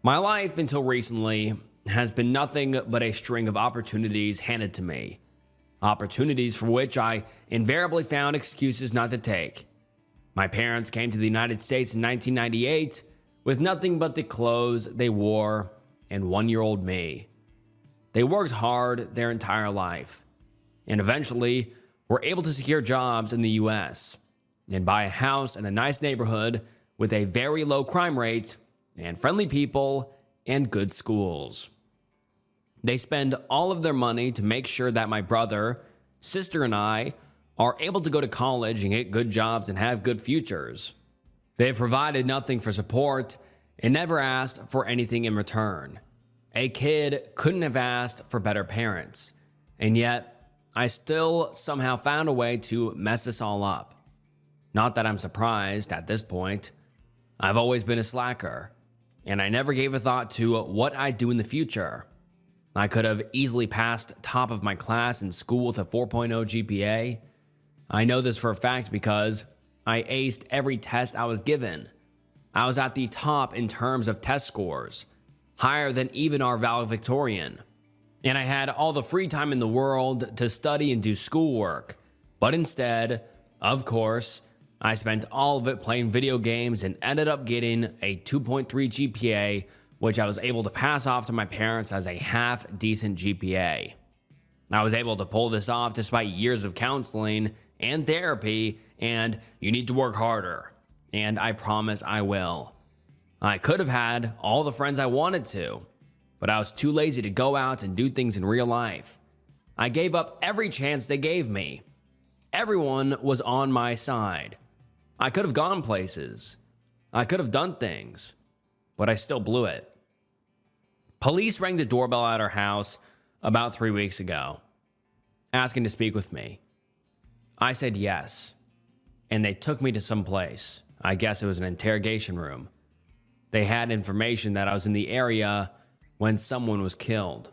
My life until recently has been nothing but a string of opportunities handed to me. Opportunities for which I invariably found excuses not to take. My parents came to the United States in 1998 with nothing but the clothes they wore and one-year-old me. They worked hard their entire life and eventually were able to secure jobs in the US and buy a house in a nice neighborhood with a very low crime rate and friendly people and good schools. They spend all of their money to make sure that my brother, sister, and I are able to go to college and get good jobs and have good futures. They have provided nothing for support and never asked for anything in return. A kid couldn't have asked for better parents, and yet I still somehow found a way to mess this all up. Not that I'm surprised at this point. I've always been a slacker, and I never gave a thought to what I'd do in the future. I could have easily passed top of my class in school with a 4.0 GPA. I know this for a fact because I aced every test I was given. I was at the top in terms of test scores, higher than even our valedictorian. And I had all the free time in the world to study and do schoolwork. But instead, of course, I spent all of it playing video games and ended up getting a 2.3 GPA, which I was able to pass off to my parents as a half-decent GPA. I was able to pull this off despite years of counseling and therapy, and you need to work harder, and I promise I will. I could have had all the friends I wanted to, but I was too lazy to go out and do things in real life. I gave up every chance they gave me. Everyone was on my side. I could have gone places. I could have done things, but I still blew it. Police rang the doorbell at our house about 3 weeks ago, asking to speak with me. I said yes, and they took me to some place. I guess it was an interrogation room. They had information that I was in the area when someone was killed.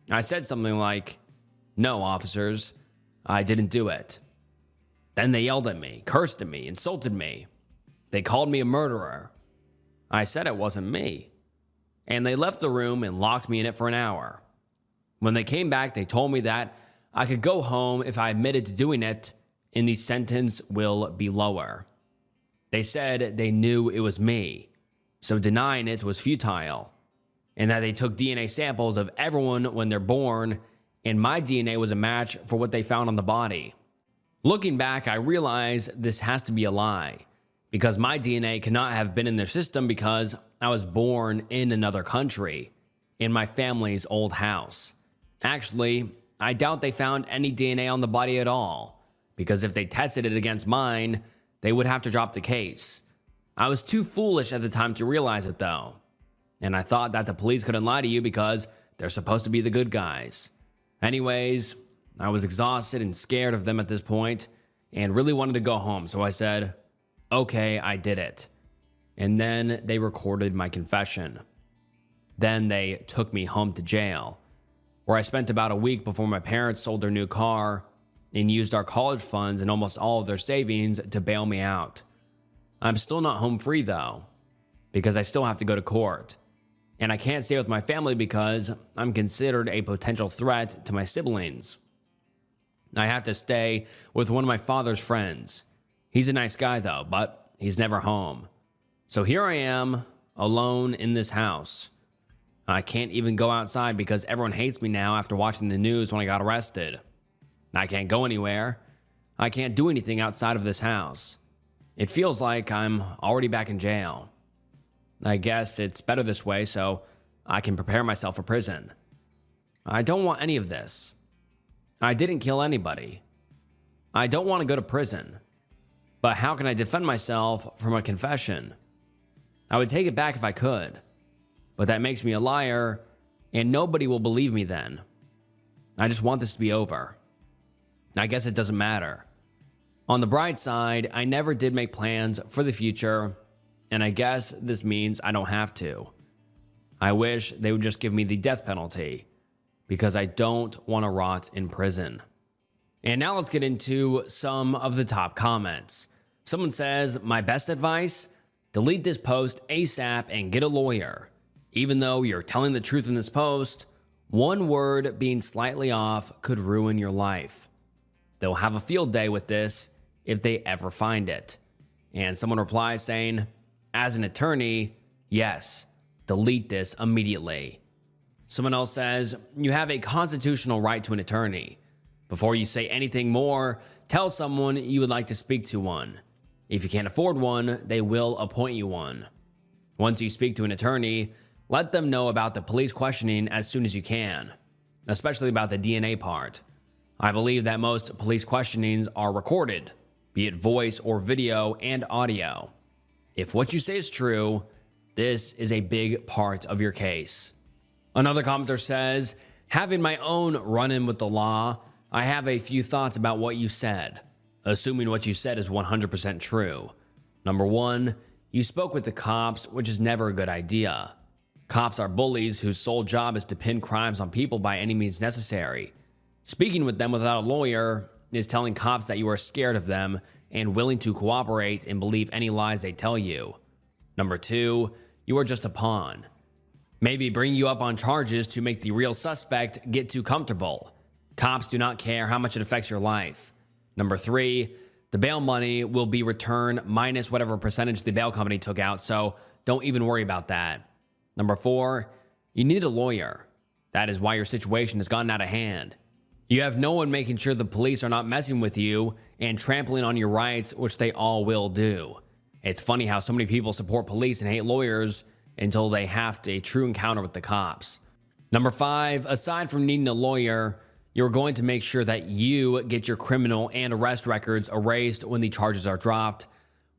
I said something like, "No, officers, I didn't do it." Then they yelled at me, cursed at me, insulted me. They called me a murderer. I said it wasn't me. And they left the room and locked me in it for an hour. When they came back, they told me that I could go home if I admitted to doing it, and the sentence will be lower. They said they knew it was me, so denying it was futile, and that they took DNA samples of everyone when they're born, and my DNA was a match for what they found on the body. Looking back, I realize this has to be a lie, because my DNA cannot have been in their system because I was born in another country, in my family's old house. Actually, I doubt they found any DNA on the body at all, because if they tested it against mine, they would have to drop the case. I was too foolish at the time to realize it though, and I thought that the police couldn't lie to you because they're supposed to be the good guys. Anyways, I was exhausted and scared of them at this point and really wanted to go home, so I said, "Okay, I did it." And then they recorded my confession. Then they took me home to jail, where I spent about a week before my parents sold their new car and used our college funds and almost all of their savings to bail me out. I'm still not home free though, because I still have to go to court. and I can't stay with my family because I'm considered a potential threat to my siblings. I have to stay with one of my father's friends. He's a nice guy though, but he's never home. So here I am, alone in this house. I can't even go outside because everyone hates me now after watching the news when I got arrested. I can't go anywhere. I can't do anything outside of this house. It feels like I'm already back in jail. I guess it's better this way so I can prepare myself for prison. I don't want any of this. I didn't kill anybody. I don't want to go to prison. But how can I defend myself from a confession? I would take it back if I could. But that makes me a liar, and nobody will believe me then. I just want this to be over. I guess it doesn't matter. On the bright side, I never did make plans for the future, and I guess this means I don't have to. I wish they would just give me the death penalty, because I don't want to rot in prison. And now let's get into some of the top comments. Someone says, my best advice? Delete this post ASAP and get a lawyer. Even though you're telling the truth in this post, one word being slightly off could ruin your life. They'll have a field day with this if they ever find it. And someone replies saying, as an attorney, yes, delete this immediately. Someone else says, you have a constitutional right to an attorney. Before you say anything more, tell someone you would like to speak to one. If you can't afford one, they will appoint you one. Once you speak to an attorney, let them know about the police questioning as soon as you can, especially about the DNA part. I believe that most police questionings are recorded, be it voice or video and audio. If what you say is true, this is a big part of your case. Another commenter says, having my own run-in with the law, I have a few thoughts about what you said, assuming what you said is 100% true. Number one, you spoke with the cops, which is never a good idea. Cops are bullies whose sole job is to pin crimes on people by any means necessary. Speaking with them without a lawyer is telling cops that you are scared of them and willing to cooperate and believe any lies they tell you. Number two, you are just a pawn. Maybe bring you up on charges to make the real suspect get too comfortable. Cops do not care how much it affects your life. Number three, the bail money will be returned minus whatever percentage the bail company took out, so don't even worry about that. Number four, you need a lawyer. That is why your situation has gotten out of hand. You have no one making sure the police are not messing with you and trampling on your rights, which they all will do. It's funny how so many people support police and hate lawyers until they have a true encounter with the cops. Number five, aside from needing a lawyer, you're going to make sure that you get your criminal and arrest records erased when the charges are dropped.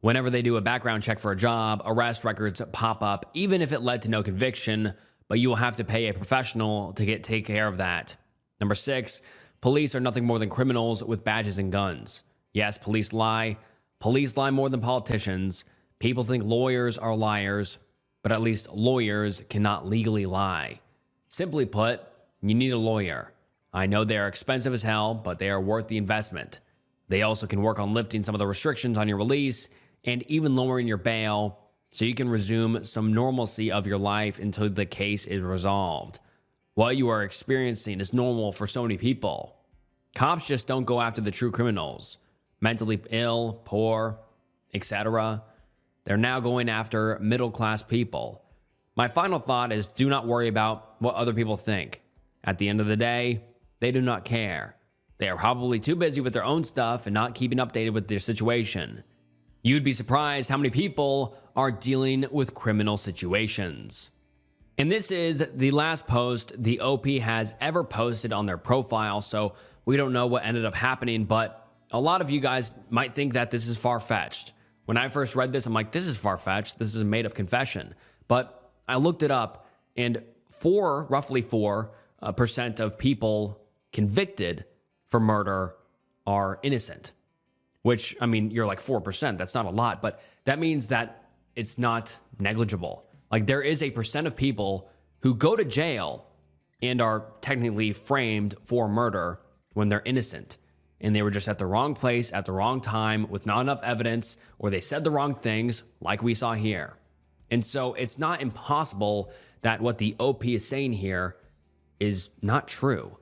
Whenever they do a background check for a job, arrest records pop up, even if it led to no conviction, but you will have to pay a professional to take care of that. Number six, police are nothing more than criminals with badges and guns. Yes, police lie. Police lie more than politicians. People think lawyers are liars, but at least lawyers cannot legally lie. Simply put, you need a lawyer. I know they are expensive as hell, but they are worth the investment. They also can work on lifting some of the restrictions on your release and even lowering your bail so you can resume some normalcy of your life until the case is resolved. What you are experiencing is normal for so many people. Cops just don't go after the true criminals, mentally ill, poor, etc. They're now going after middle-class people. My final thought is do not worry about what other people think. At the end of the day, they do not care. They are probably too busy with their own stuff and not keeping updated with their situation. You'd be surprised how many people are dealing with criminal situations. And this is the last post the OP has ever posted on their profile, so we don't know what ended up happening, but a lot of you guys might think that this is far-fetched. When I first read this, I'm like, this is far-fetched. This is a made-up confession. But I looked it up, and roughly 4% of people convicted for murder are innocent. Which, I mean, you're like 4%. That's not a lot, but that means that it's not negligible. Like there is a percent of people who go to jail and are technically framed for murder when they're innocent. And they were just at the wrong place at the wrong time with not enough evidence, or they said the wrong things like we saw here. And so it's not impossible that what the OP is saying here is not true.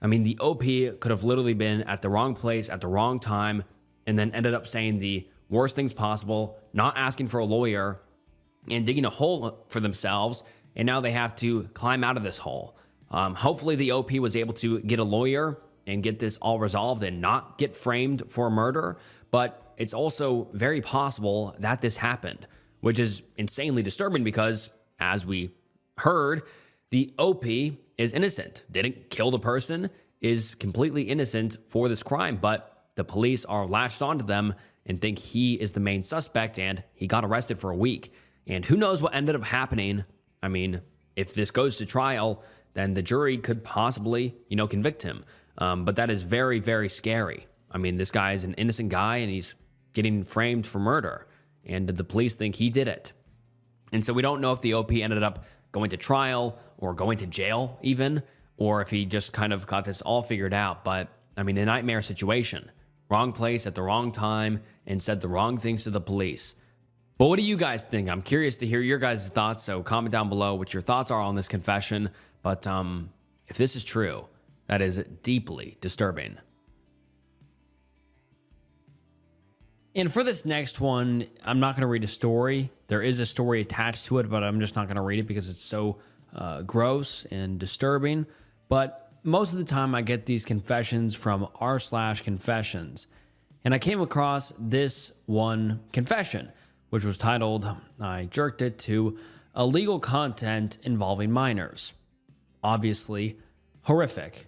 I mean, the OP could have literally been at the wrong place at the wrong time and then ended up saying the worst things possible, not asking for a lawyer, and digging a hole for themselves. And now they have to climb out of this hole. Hopefully the OP was able to get a lawyer and get this all resolved and not get framed for murder. But it's also very possible that this happened, which is insanely disturbing because, as we heard, the OP is innocent, didn't kill the person, is completely innocent for this crime, but the police are latched onto them and think he is the main suspect, and he got arrested for a week. And who knows what ended up happening. I mean, if this goes to trial, then the jury could possibly, convict him. But that is very, very scary. I mean, this guy is an innocent guy and he's getting framed for murder, and the police think he did it. And so we don't know if the OP ended up going to trial or going to jail even, or if he just kind of got this all figured out. But I mean, a nightmare situation, wrong place at the wrong time, and said the wrong things to the police. But what do you guys think? I'm curious to hear your guys' thoughts, so comment down below what your thoughts are on this confession. But if this is true, that is deeply disturbing. And for this next one, I'm not going to read a story. There is a story attached to it, but I'm just not going to read it because it's so gross and disturbing. But most of the time I get these confessions from r/confessions. And I came across this one confession, which was titled, I jerked it to illegal content involving minors. Obviously horrific.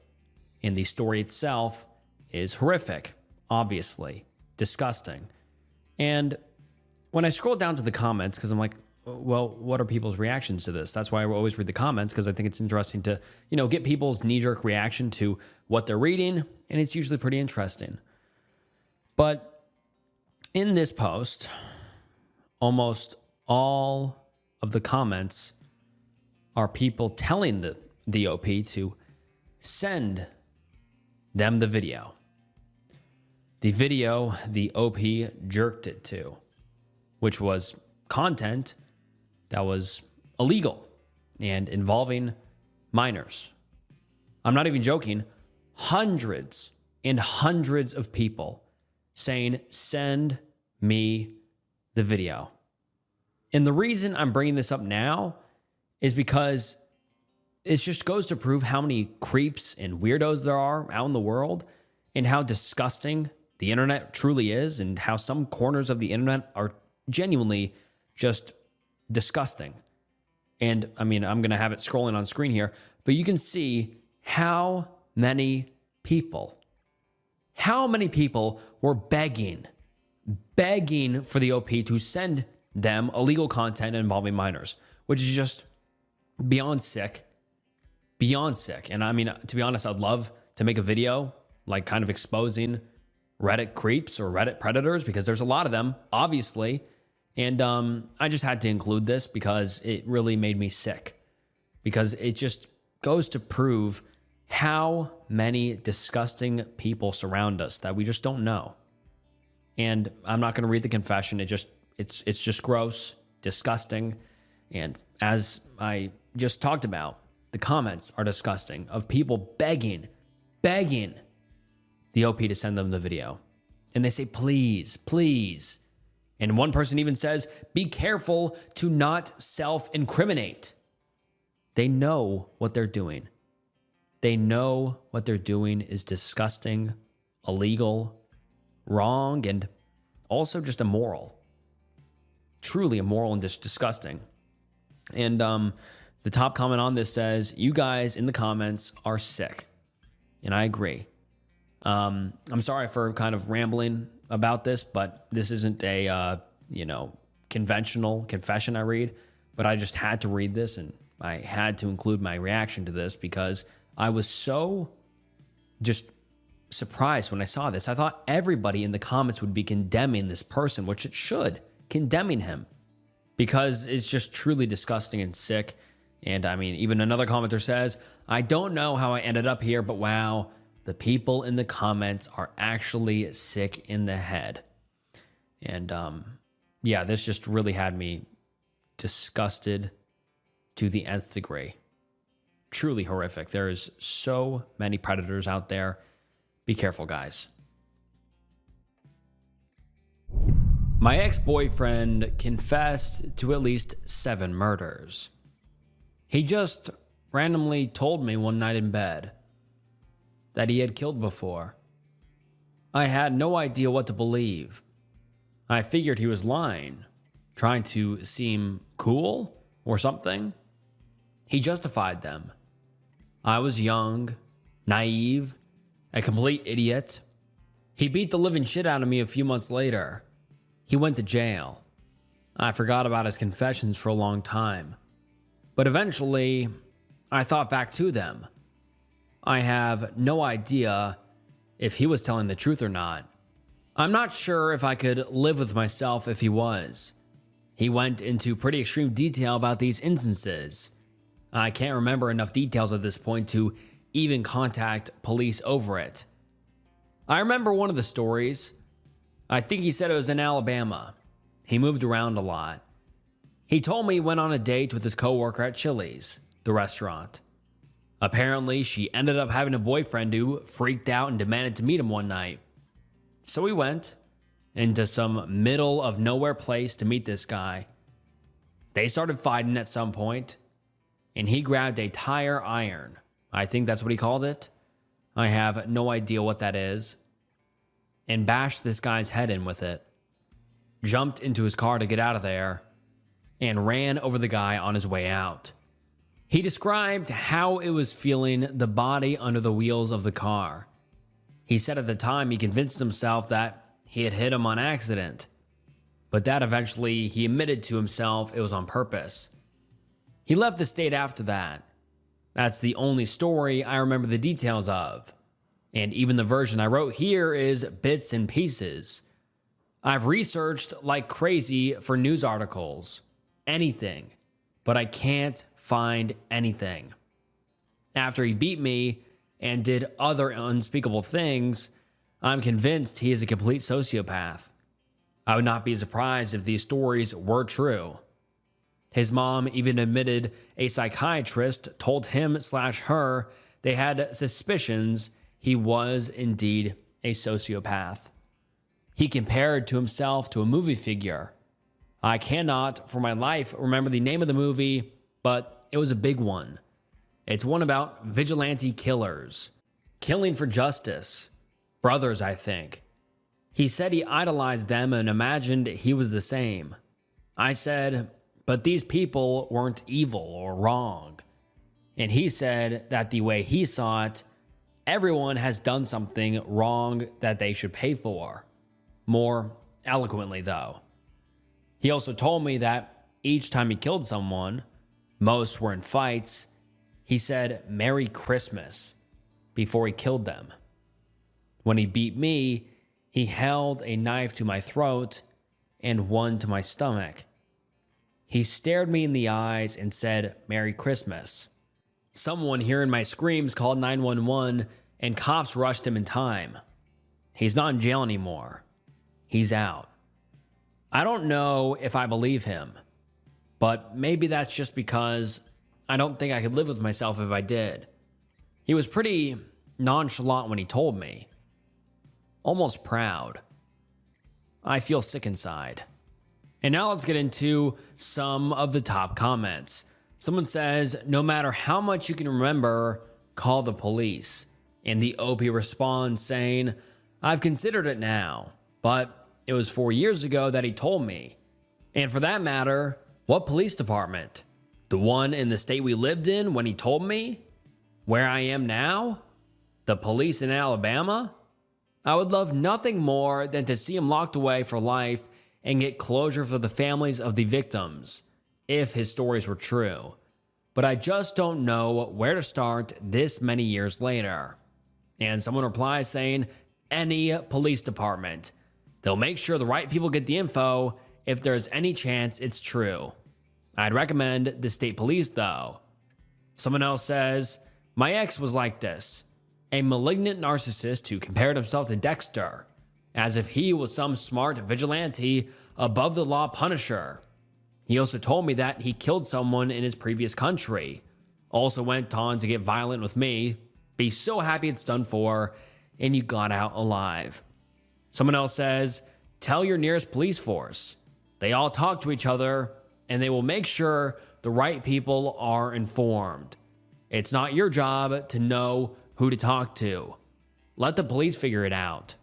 And the story itself is horrific, obviously disgusting. And when I scroll down to the comments, because I'm like, well, what are people's reactions to this? That's why I always read the comments, because I think it's interesting to, get people's knee-jerk reaction to what they're reading, and it's usually pretty interesting. But in this post, almost all of the comments are people telling the OP to send them the video. The video the OP jerked it to, which was content that was illegal and involving minors. I'm not even joking. Hundreds and hundreds of people saying, send me the video. And the reason I'm bringing this up now is because it just goes to prove how many creeps and weirdos there are out in the world, and how disgusting the internet truly is, and how some corners of the internet are genuinely just disgusting. And I mean, I'm going to have it scrolling on screen here, but you can see how many people were begging for the OP to send them illegal content involving minors, which is just beyond sick. And I mean, to be honest, I'd love to make a video like kind of exposing Reddit creeps or Reddit predators, because there's a lot of them, obviously. And I just had to include this because it really made me sick, because it just goes to prove how many disgusting people surround us that we just don't know. And I'm not going to read the confession. It's just gross, disgusting. And as I just talked about, the comments are disgusting, of people begging the OP to send them the video. And they say, please, please. And one person even says, be careful to not self-incriminate. They know what they're doing. They know what they're doing is disgusting, illegal, wrong, and also just immoral. Truly immoral and just disgusting. And the top comment on this says, you guys in the comments are sick. And I agree. I'm sorry for kind of rambling about this, but this isn't a, conventional confession I read, but I just had to read this, and I had to include my reaction to this because I was so just surprised when I saw this. I thought everybody in the comments would be condemning this person, which it should, condemning him, because it's just truly disgusting and sick. And I mean, even another commenter says, I don't know how I ended up here, but wow, the people in the comments are actually sick in the head. And yeah, this just really had me disgusted to the nth degree. Truly horrific. There's so many predators out there. Be careful, guys. My ex-boyfriend confessed to at least 7 murders. He just randomly told me one night in bed that he had killed before. I had no idea what to believe. I figured he was lying, trying to seem cool or something. He justified them. I was young, naive, a complete idiot. He beat the living shit out of me a few months later. He went to jail. I forgot about his confessions for a long time. But eventually, I thought back to them. I have no idea if he was telling the truth or not. I'm not sure if I could live with myself if he was. He went into pretty extreme detail about these instances. I can't remember enough details at this point to even contact police over it. I remember one of the stories. I think he said it was in Alabama. He moved around a lot. He told me he went on a date with his coworker at Chili's, the restaurant. Apparently, she ended up having a boyfriend who freaked out and demanded to meet him one night. So we went into some middle of nowhere place to meet this guy. They started fighting at some point, and he grabbed a tire iron. I think that's what he called it. I have no idea what that is. And bashed this guy's head in with it. Jumped into his car to get out of there, and ran over the guy on his way out. He described how it was feeling the body under the wheels of the car. He said at the time he convinced himself that he had hit him on accident, but that eventually he admitted to himself it was on purpose. He left the state after that. That's the only story I remember the details of. And even the version I wrote here is bits and pieces. I've researched like crazy for news articles, anything, but I can't find anything. After he beat me and did other unspeakable things, I'm convinced he is a complete sociopath. I would not be surprised if these stories were true. His mom even admitted a psychiatrist told him/her they had suspicions he was indeed a sociopath. He compared to himself to a movie figure. I cannot, for my life, remember the name of the movie, but it was a big one. It's one about vigilante killers, killing for justice. Brothers, I think. He said he idolized them and imagined he was the same. I said, but these people weren't evil or wrong. And he said that the way he saw it, everyone has done something wrong that they should pay for. More eloquently, though. He also told me that each time he killed someone, most were in fights, he said, "Merry Christmas," before he killed them. When he beat me, he held a knife to my throat and one to my stomach. He stared me in the eyes and said, "Merry Christmas." Someone hearing my screams called 911 and cops rushed him in time. He's not in jail anymore. He's out. I don't know if I believe him, but maybe that's just because I don't think I could live with myself if I did. He was pretty nonchalant when he told me. Almost proud. I feel sick inside. And now let's get into some of the top comments. Someone says, no matter how much you can remember, call the police. And the OP responds saying, I've considered it now, but it was 4 years ago that he told me. And for that matter, what police department? The one in the state we lived in when he told me? Where I am now? The police in Alabama? I would love nothing more than to see him locked away for life and get closure for the families of the victims, if his stories were true. But I just don't know where to start this many years later. And someone replies saying, any police department. They'll make sure the right people get the info if there's any chance it's true. I'd recommend the state police though. Someone else says, my ex was like this. A malignant narcissist who compared himself to Dexter, as if he was some smart vigilante above the law punisher. He also told me that he killed someone in his previous country. Also went on to get violent with me, be so happy it's done for, and you got out alive. Someone else says, tell your nearest police force. They all talk to each other, and they will make sure the right people are informed. It's not your job to know who to talk to. Let the police figure it out.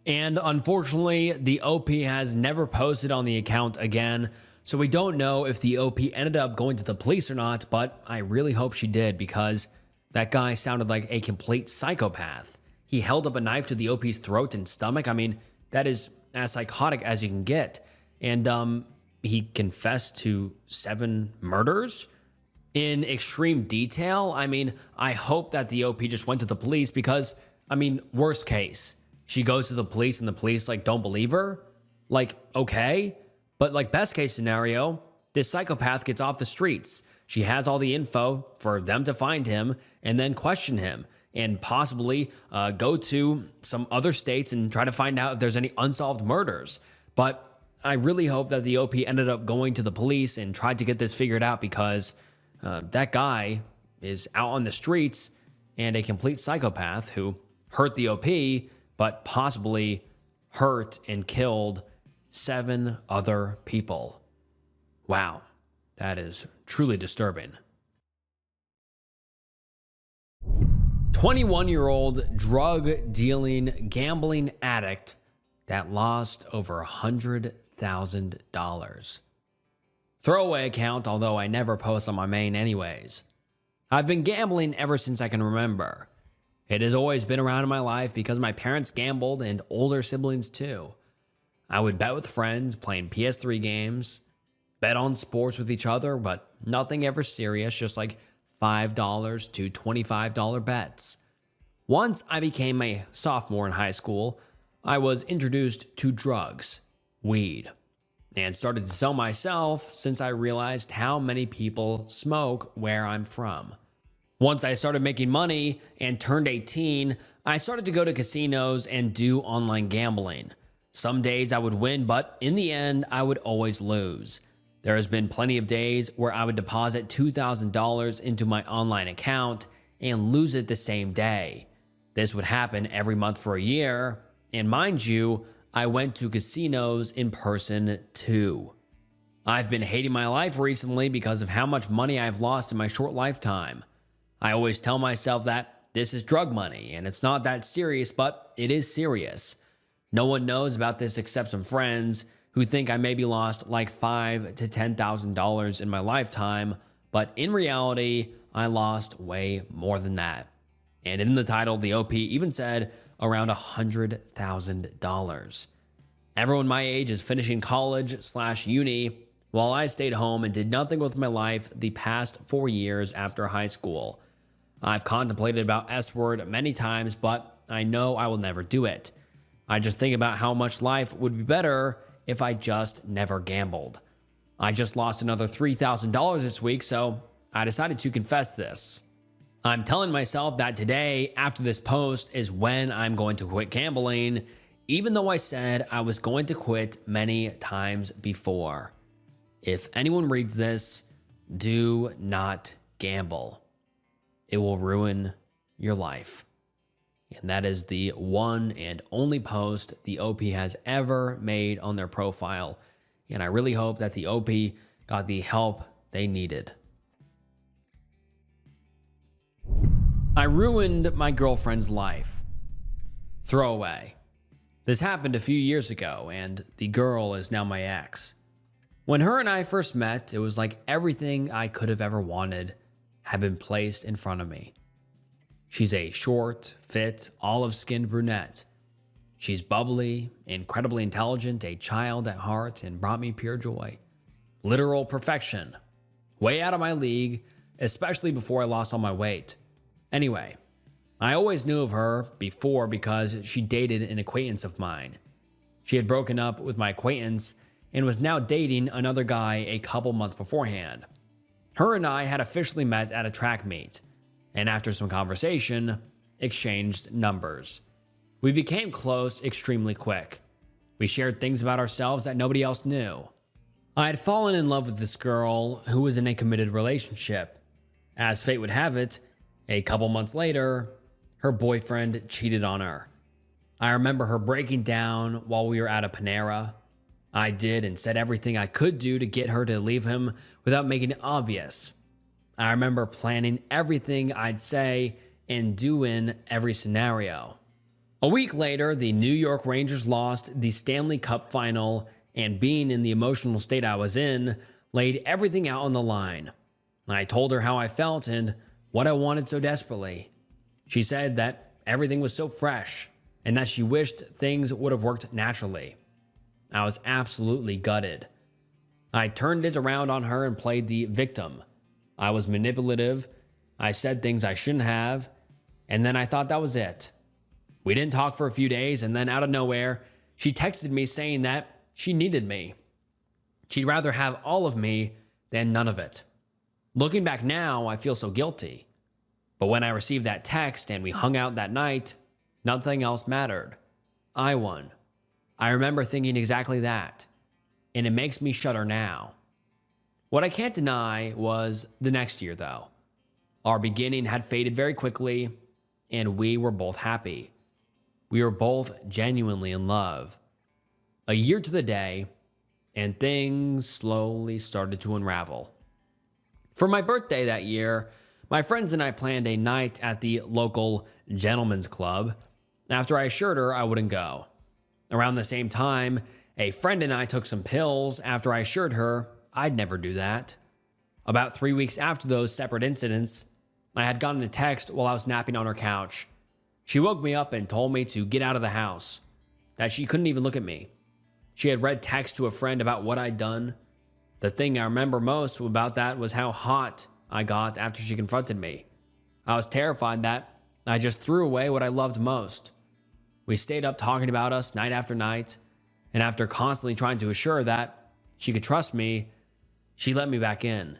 And unfortunately, the OP has never posted on the account again, so we don't know if the OP ended up going to the police or not, but I really hope she did because that guy sounded like a complete psychopath. He held up a knife to the OP's throat and stomach. I mean, that is as psychotic as you can get. And he confessed to 7 murders in extreme detail. I mean, I hope that the OP just went to the police because, I mean, worst case, she goes to the police and the police like don't believe her. Like, okay. But like best case scenario, this psychopath gets off the streets. She has all the info for them to find him and then question him and possibly go to some other states and try to find out if there's any unsolved murders. But I really hope that the OP ended up going to the police and tried to get this figured out because that guy is out on the streets and a complete psychopath who hurt the OP, but possibly hurt and killed 7 other people. Wow, that is truly disturbing. 21-year-old drug-dealing gambling addict that lost over $100,000. Throwaway account, although I never post on my main anyways. I've been gambling ever since I can remember. It has always been around in my life because my parents gambled and older siblings too. I would bet with friends playing PS3 games, bet on sports with each other, but nothing ever serious, just like $5 to $25 bets. Once I became a sophomore in high school, I was introduced to drugs, weed, and started to sell myself since I realized how many people smoke where I'm from. Once I started making money and turned 18, I started to go to casinos and do online gambling. Some days I would win, but in the end, I would always lose. There has been plenty of days where I would deposit $2,000 into my online account and lose it the same day. This would happen every month for a year, and mind you, I went to casinos in person too. I've been hating my life recently because of how much money I've lost in my short lifetime. I always tell myself that this is drug money and it's not that serious, but it is serious. No one knows about this except some friends who think I maybe lost like $5,000 to $10,000 in my lifetime, but in reality, I lost way more than that. And in the title, the OP even said around $100,000. Everyone my age is finishing college/uni, while I stayed home and did nothing with my life the past 4 years after high school. I've contemplated about S-word many times, but I know I will never do it. I just think about how much life would be better if I just never gambled. I just lost another $3,000 this week, so I decided to confess this. I'm telling myself that today, after this post, is when I'm going to quit gambling, even though I said I was going to quit many times before. If anyone reads this, do not gamble. It will ruin your life. And that is the one and only post the OP has ever made on their profile. And I really hope that the OP got the help they needed. I ruined my girlfriend's life. Throwaway. This happened a few years ago, and the girl is now my ex. When her and I first met, it was like everything I could have ever wanted had been placed in front of me. She's a short, fit, olive-skinned brunette. She's bubbly, incredibly intelligent, a child at heart, and brought me pure joy. Literal perfection. Way out of my league, especially before I lost all my weight. Anyway, I always knew of her before because she dated an acquaintance of mine. She had broken up with my acquaintance and was now dating another guy a couple months beforehand. Her and I had officially met at a track meet, and after some conversation, exchanged numbers. We became close extremely quick. We shared things about ourselves that nobody else knew. I had fallen in love with this girl who was in a committed relationship. As fate would have it, a couple months later, her boyfriend cheated on her. I remember her breaking down while we were at a Panera. I did and said everything I could do to get her to leave him without making it obvious. I remember planning everything I'd say and do in every scenario. A week later, the New York Rangers lost the Stanley Cup final, and being in the emotional state I was in, laid everything out on the line. I told her how I felt and what I wanted so desperately. She said that everything was so fresh and that she wished things would have worked naturally. I was absolutely gutted. I turned it around on her and played the victim. I was manipulative. I said things I shouldn't have, and then I thought that was it. We didn't talk for a few days, and then out of nowhere, she texted me saying that she needed me. She'd rather have all of me than none of it. Looking back now, I feel so guilty. But when I received that text and we hung out that night, nothing else mattered. I won. I remember thinking exactly that, and it makes me shudder now. What I can't deny was the next year, though. Our beginning had faded very quickly, and we were both happy. We were both genuinely in love. A year to the day, and things slowly started to unravel. For my birthday that year, my friends and I planned a night at the local gentleman's club after I assured her I wouldn't go. Around the same time, a friend and I took some pills after I assured her I'd never do that. About 3 weeks after those separate incidents, I had gotten a text while I was napping on her couch. She woke me up and told me to get out of the house, that she couldn't even look at me. She had read text to a friend about what I'd done. The thing I remember most about that was how hot I got after she confronted me. I was terrified that I just threw away what I loved most. We stayed up talking about us night after night, and after constantly trying to assure her that she could trust me, she let me back in.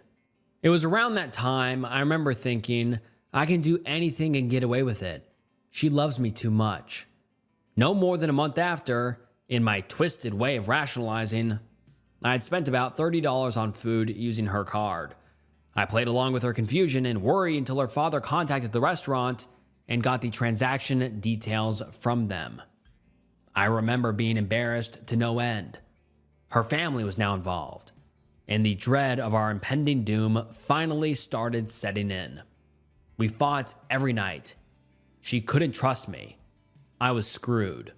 It was around that time I remember thinking, I can do anything and get away with it. She loves me too much. No more than a month after, in my twisted way of rationalizing, I had spent about $30 on food using her card. I played along with her confusion and worry until her father contacted the restaurant and got the transaction details from them. I remember being embarrassed to no end. Her family was now involved, and the dread of our impending doom finally started setting in. We fought every night. She couldn't trust me. I was screwed.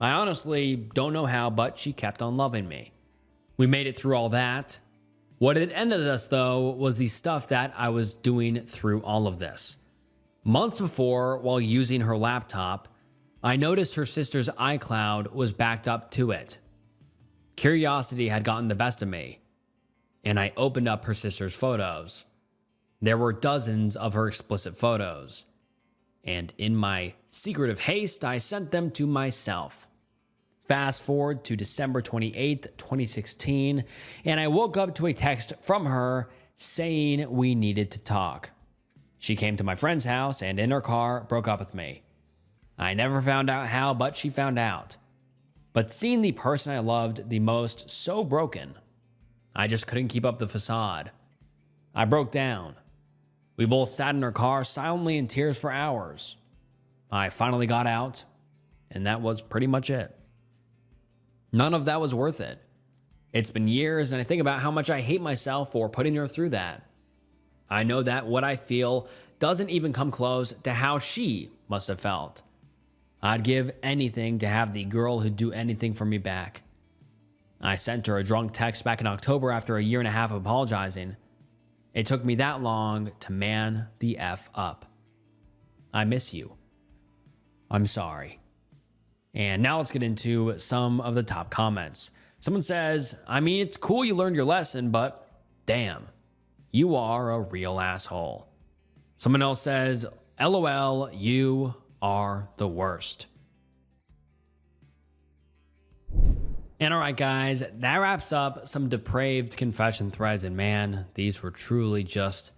I honestly don't know how, but she kept on loving me. We made it through all that. What had ended us, though, was the stuff that I was doing through all of this. Months before, while using her laptop, I noticed her sister's iCloud was backed up to it. Curiosity had gotten the best of me, and I opened up her sister's photos. There were dozens of her explicit photos, and in my secretive haste, I sent them to myself. Fast forward to December 28th, 2016, and I woke up to a text from her saying we needed to talk. She came to my friend's house and in her car broke up with me. I never found out how, but she found out. But seeing the person I loved the most so broken, I just couldn't keep up the facade. I broke down. We both sat in her car silently in tears for hours. I finally got out, and that was pretty much it. None of that was worth it. It's been years, and I think about how much I hate myself for putting her through that. I know that what I feel doesn't even come close to how she must have felt. I'd give anything to have the girl who'd do anything for me back. I sent her a drunk text back in October after a year and a half of apologizing. It took me that long to man the F up. I miss you. I'm sorry. And now let's get into some of the top comments. Someone says, I mean, it's cool you learned your lesson, but damn, you are a real asshole. Someone else says, LOL, you are the worst. And all right, guys, that wraps up some depraved confession threads. And man, these were truly just,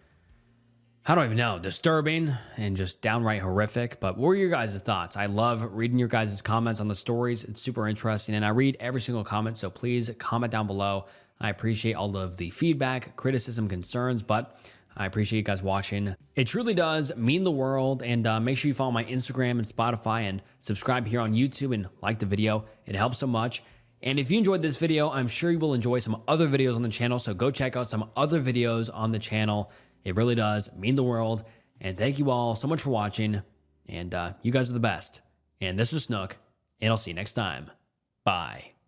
I don't even know, disturbing and just downright horrific. But what were your guys' thoughts? I love reading your guys' comments on the stories. It's super interesting. And I read every single comment, so please comment down below. I appreciate all of the feedback, criticism, concerns, but I appreciate you guys watching. It truly does mean the world. And make sure you follow my Instagram and Spotify and subscribe here on YouTube and like the video. It helps so much. And if you enjoyed this video, I'm sure you will enjoy some other videos on the channel. So go check out some other videos on the channel. It really does mean the world. And thank you all so much for watching. And you guys are the best. And this was Snook, and I'll see you next time. Bye.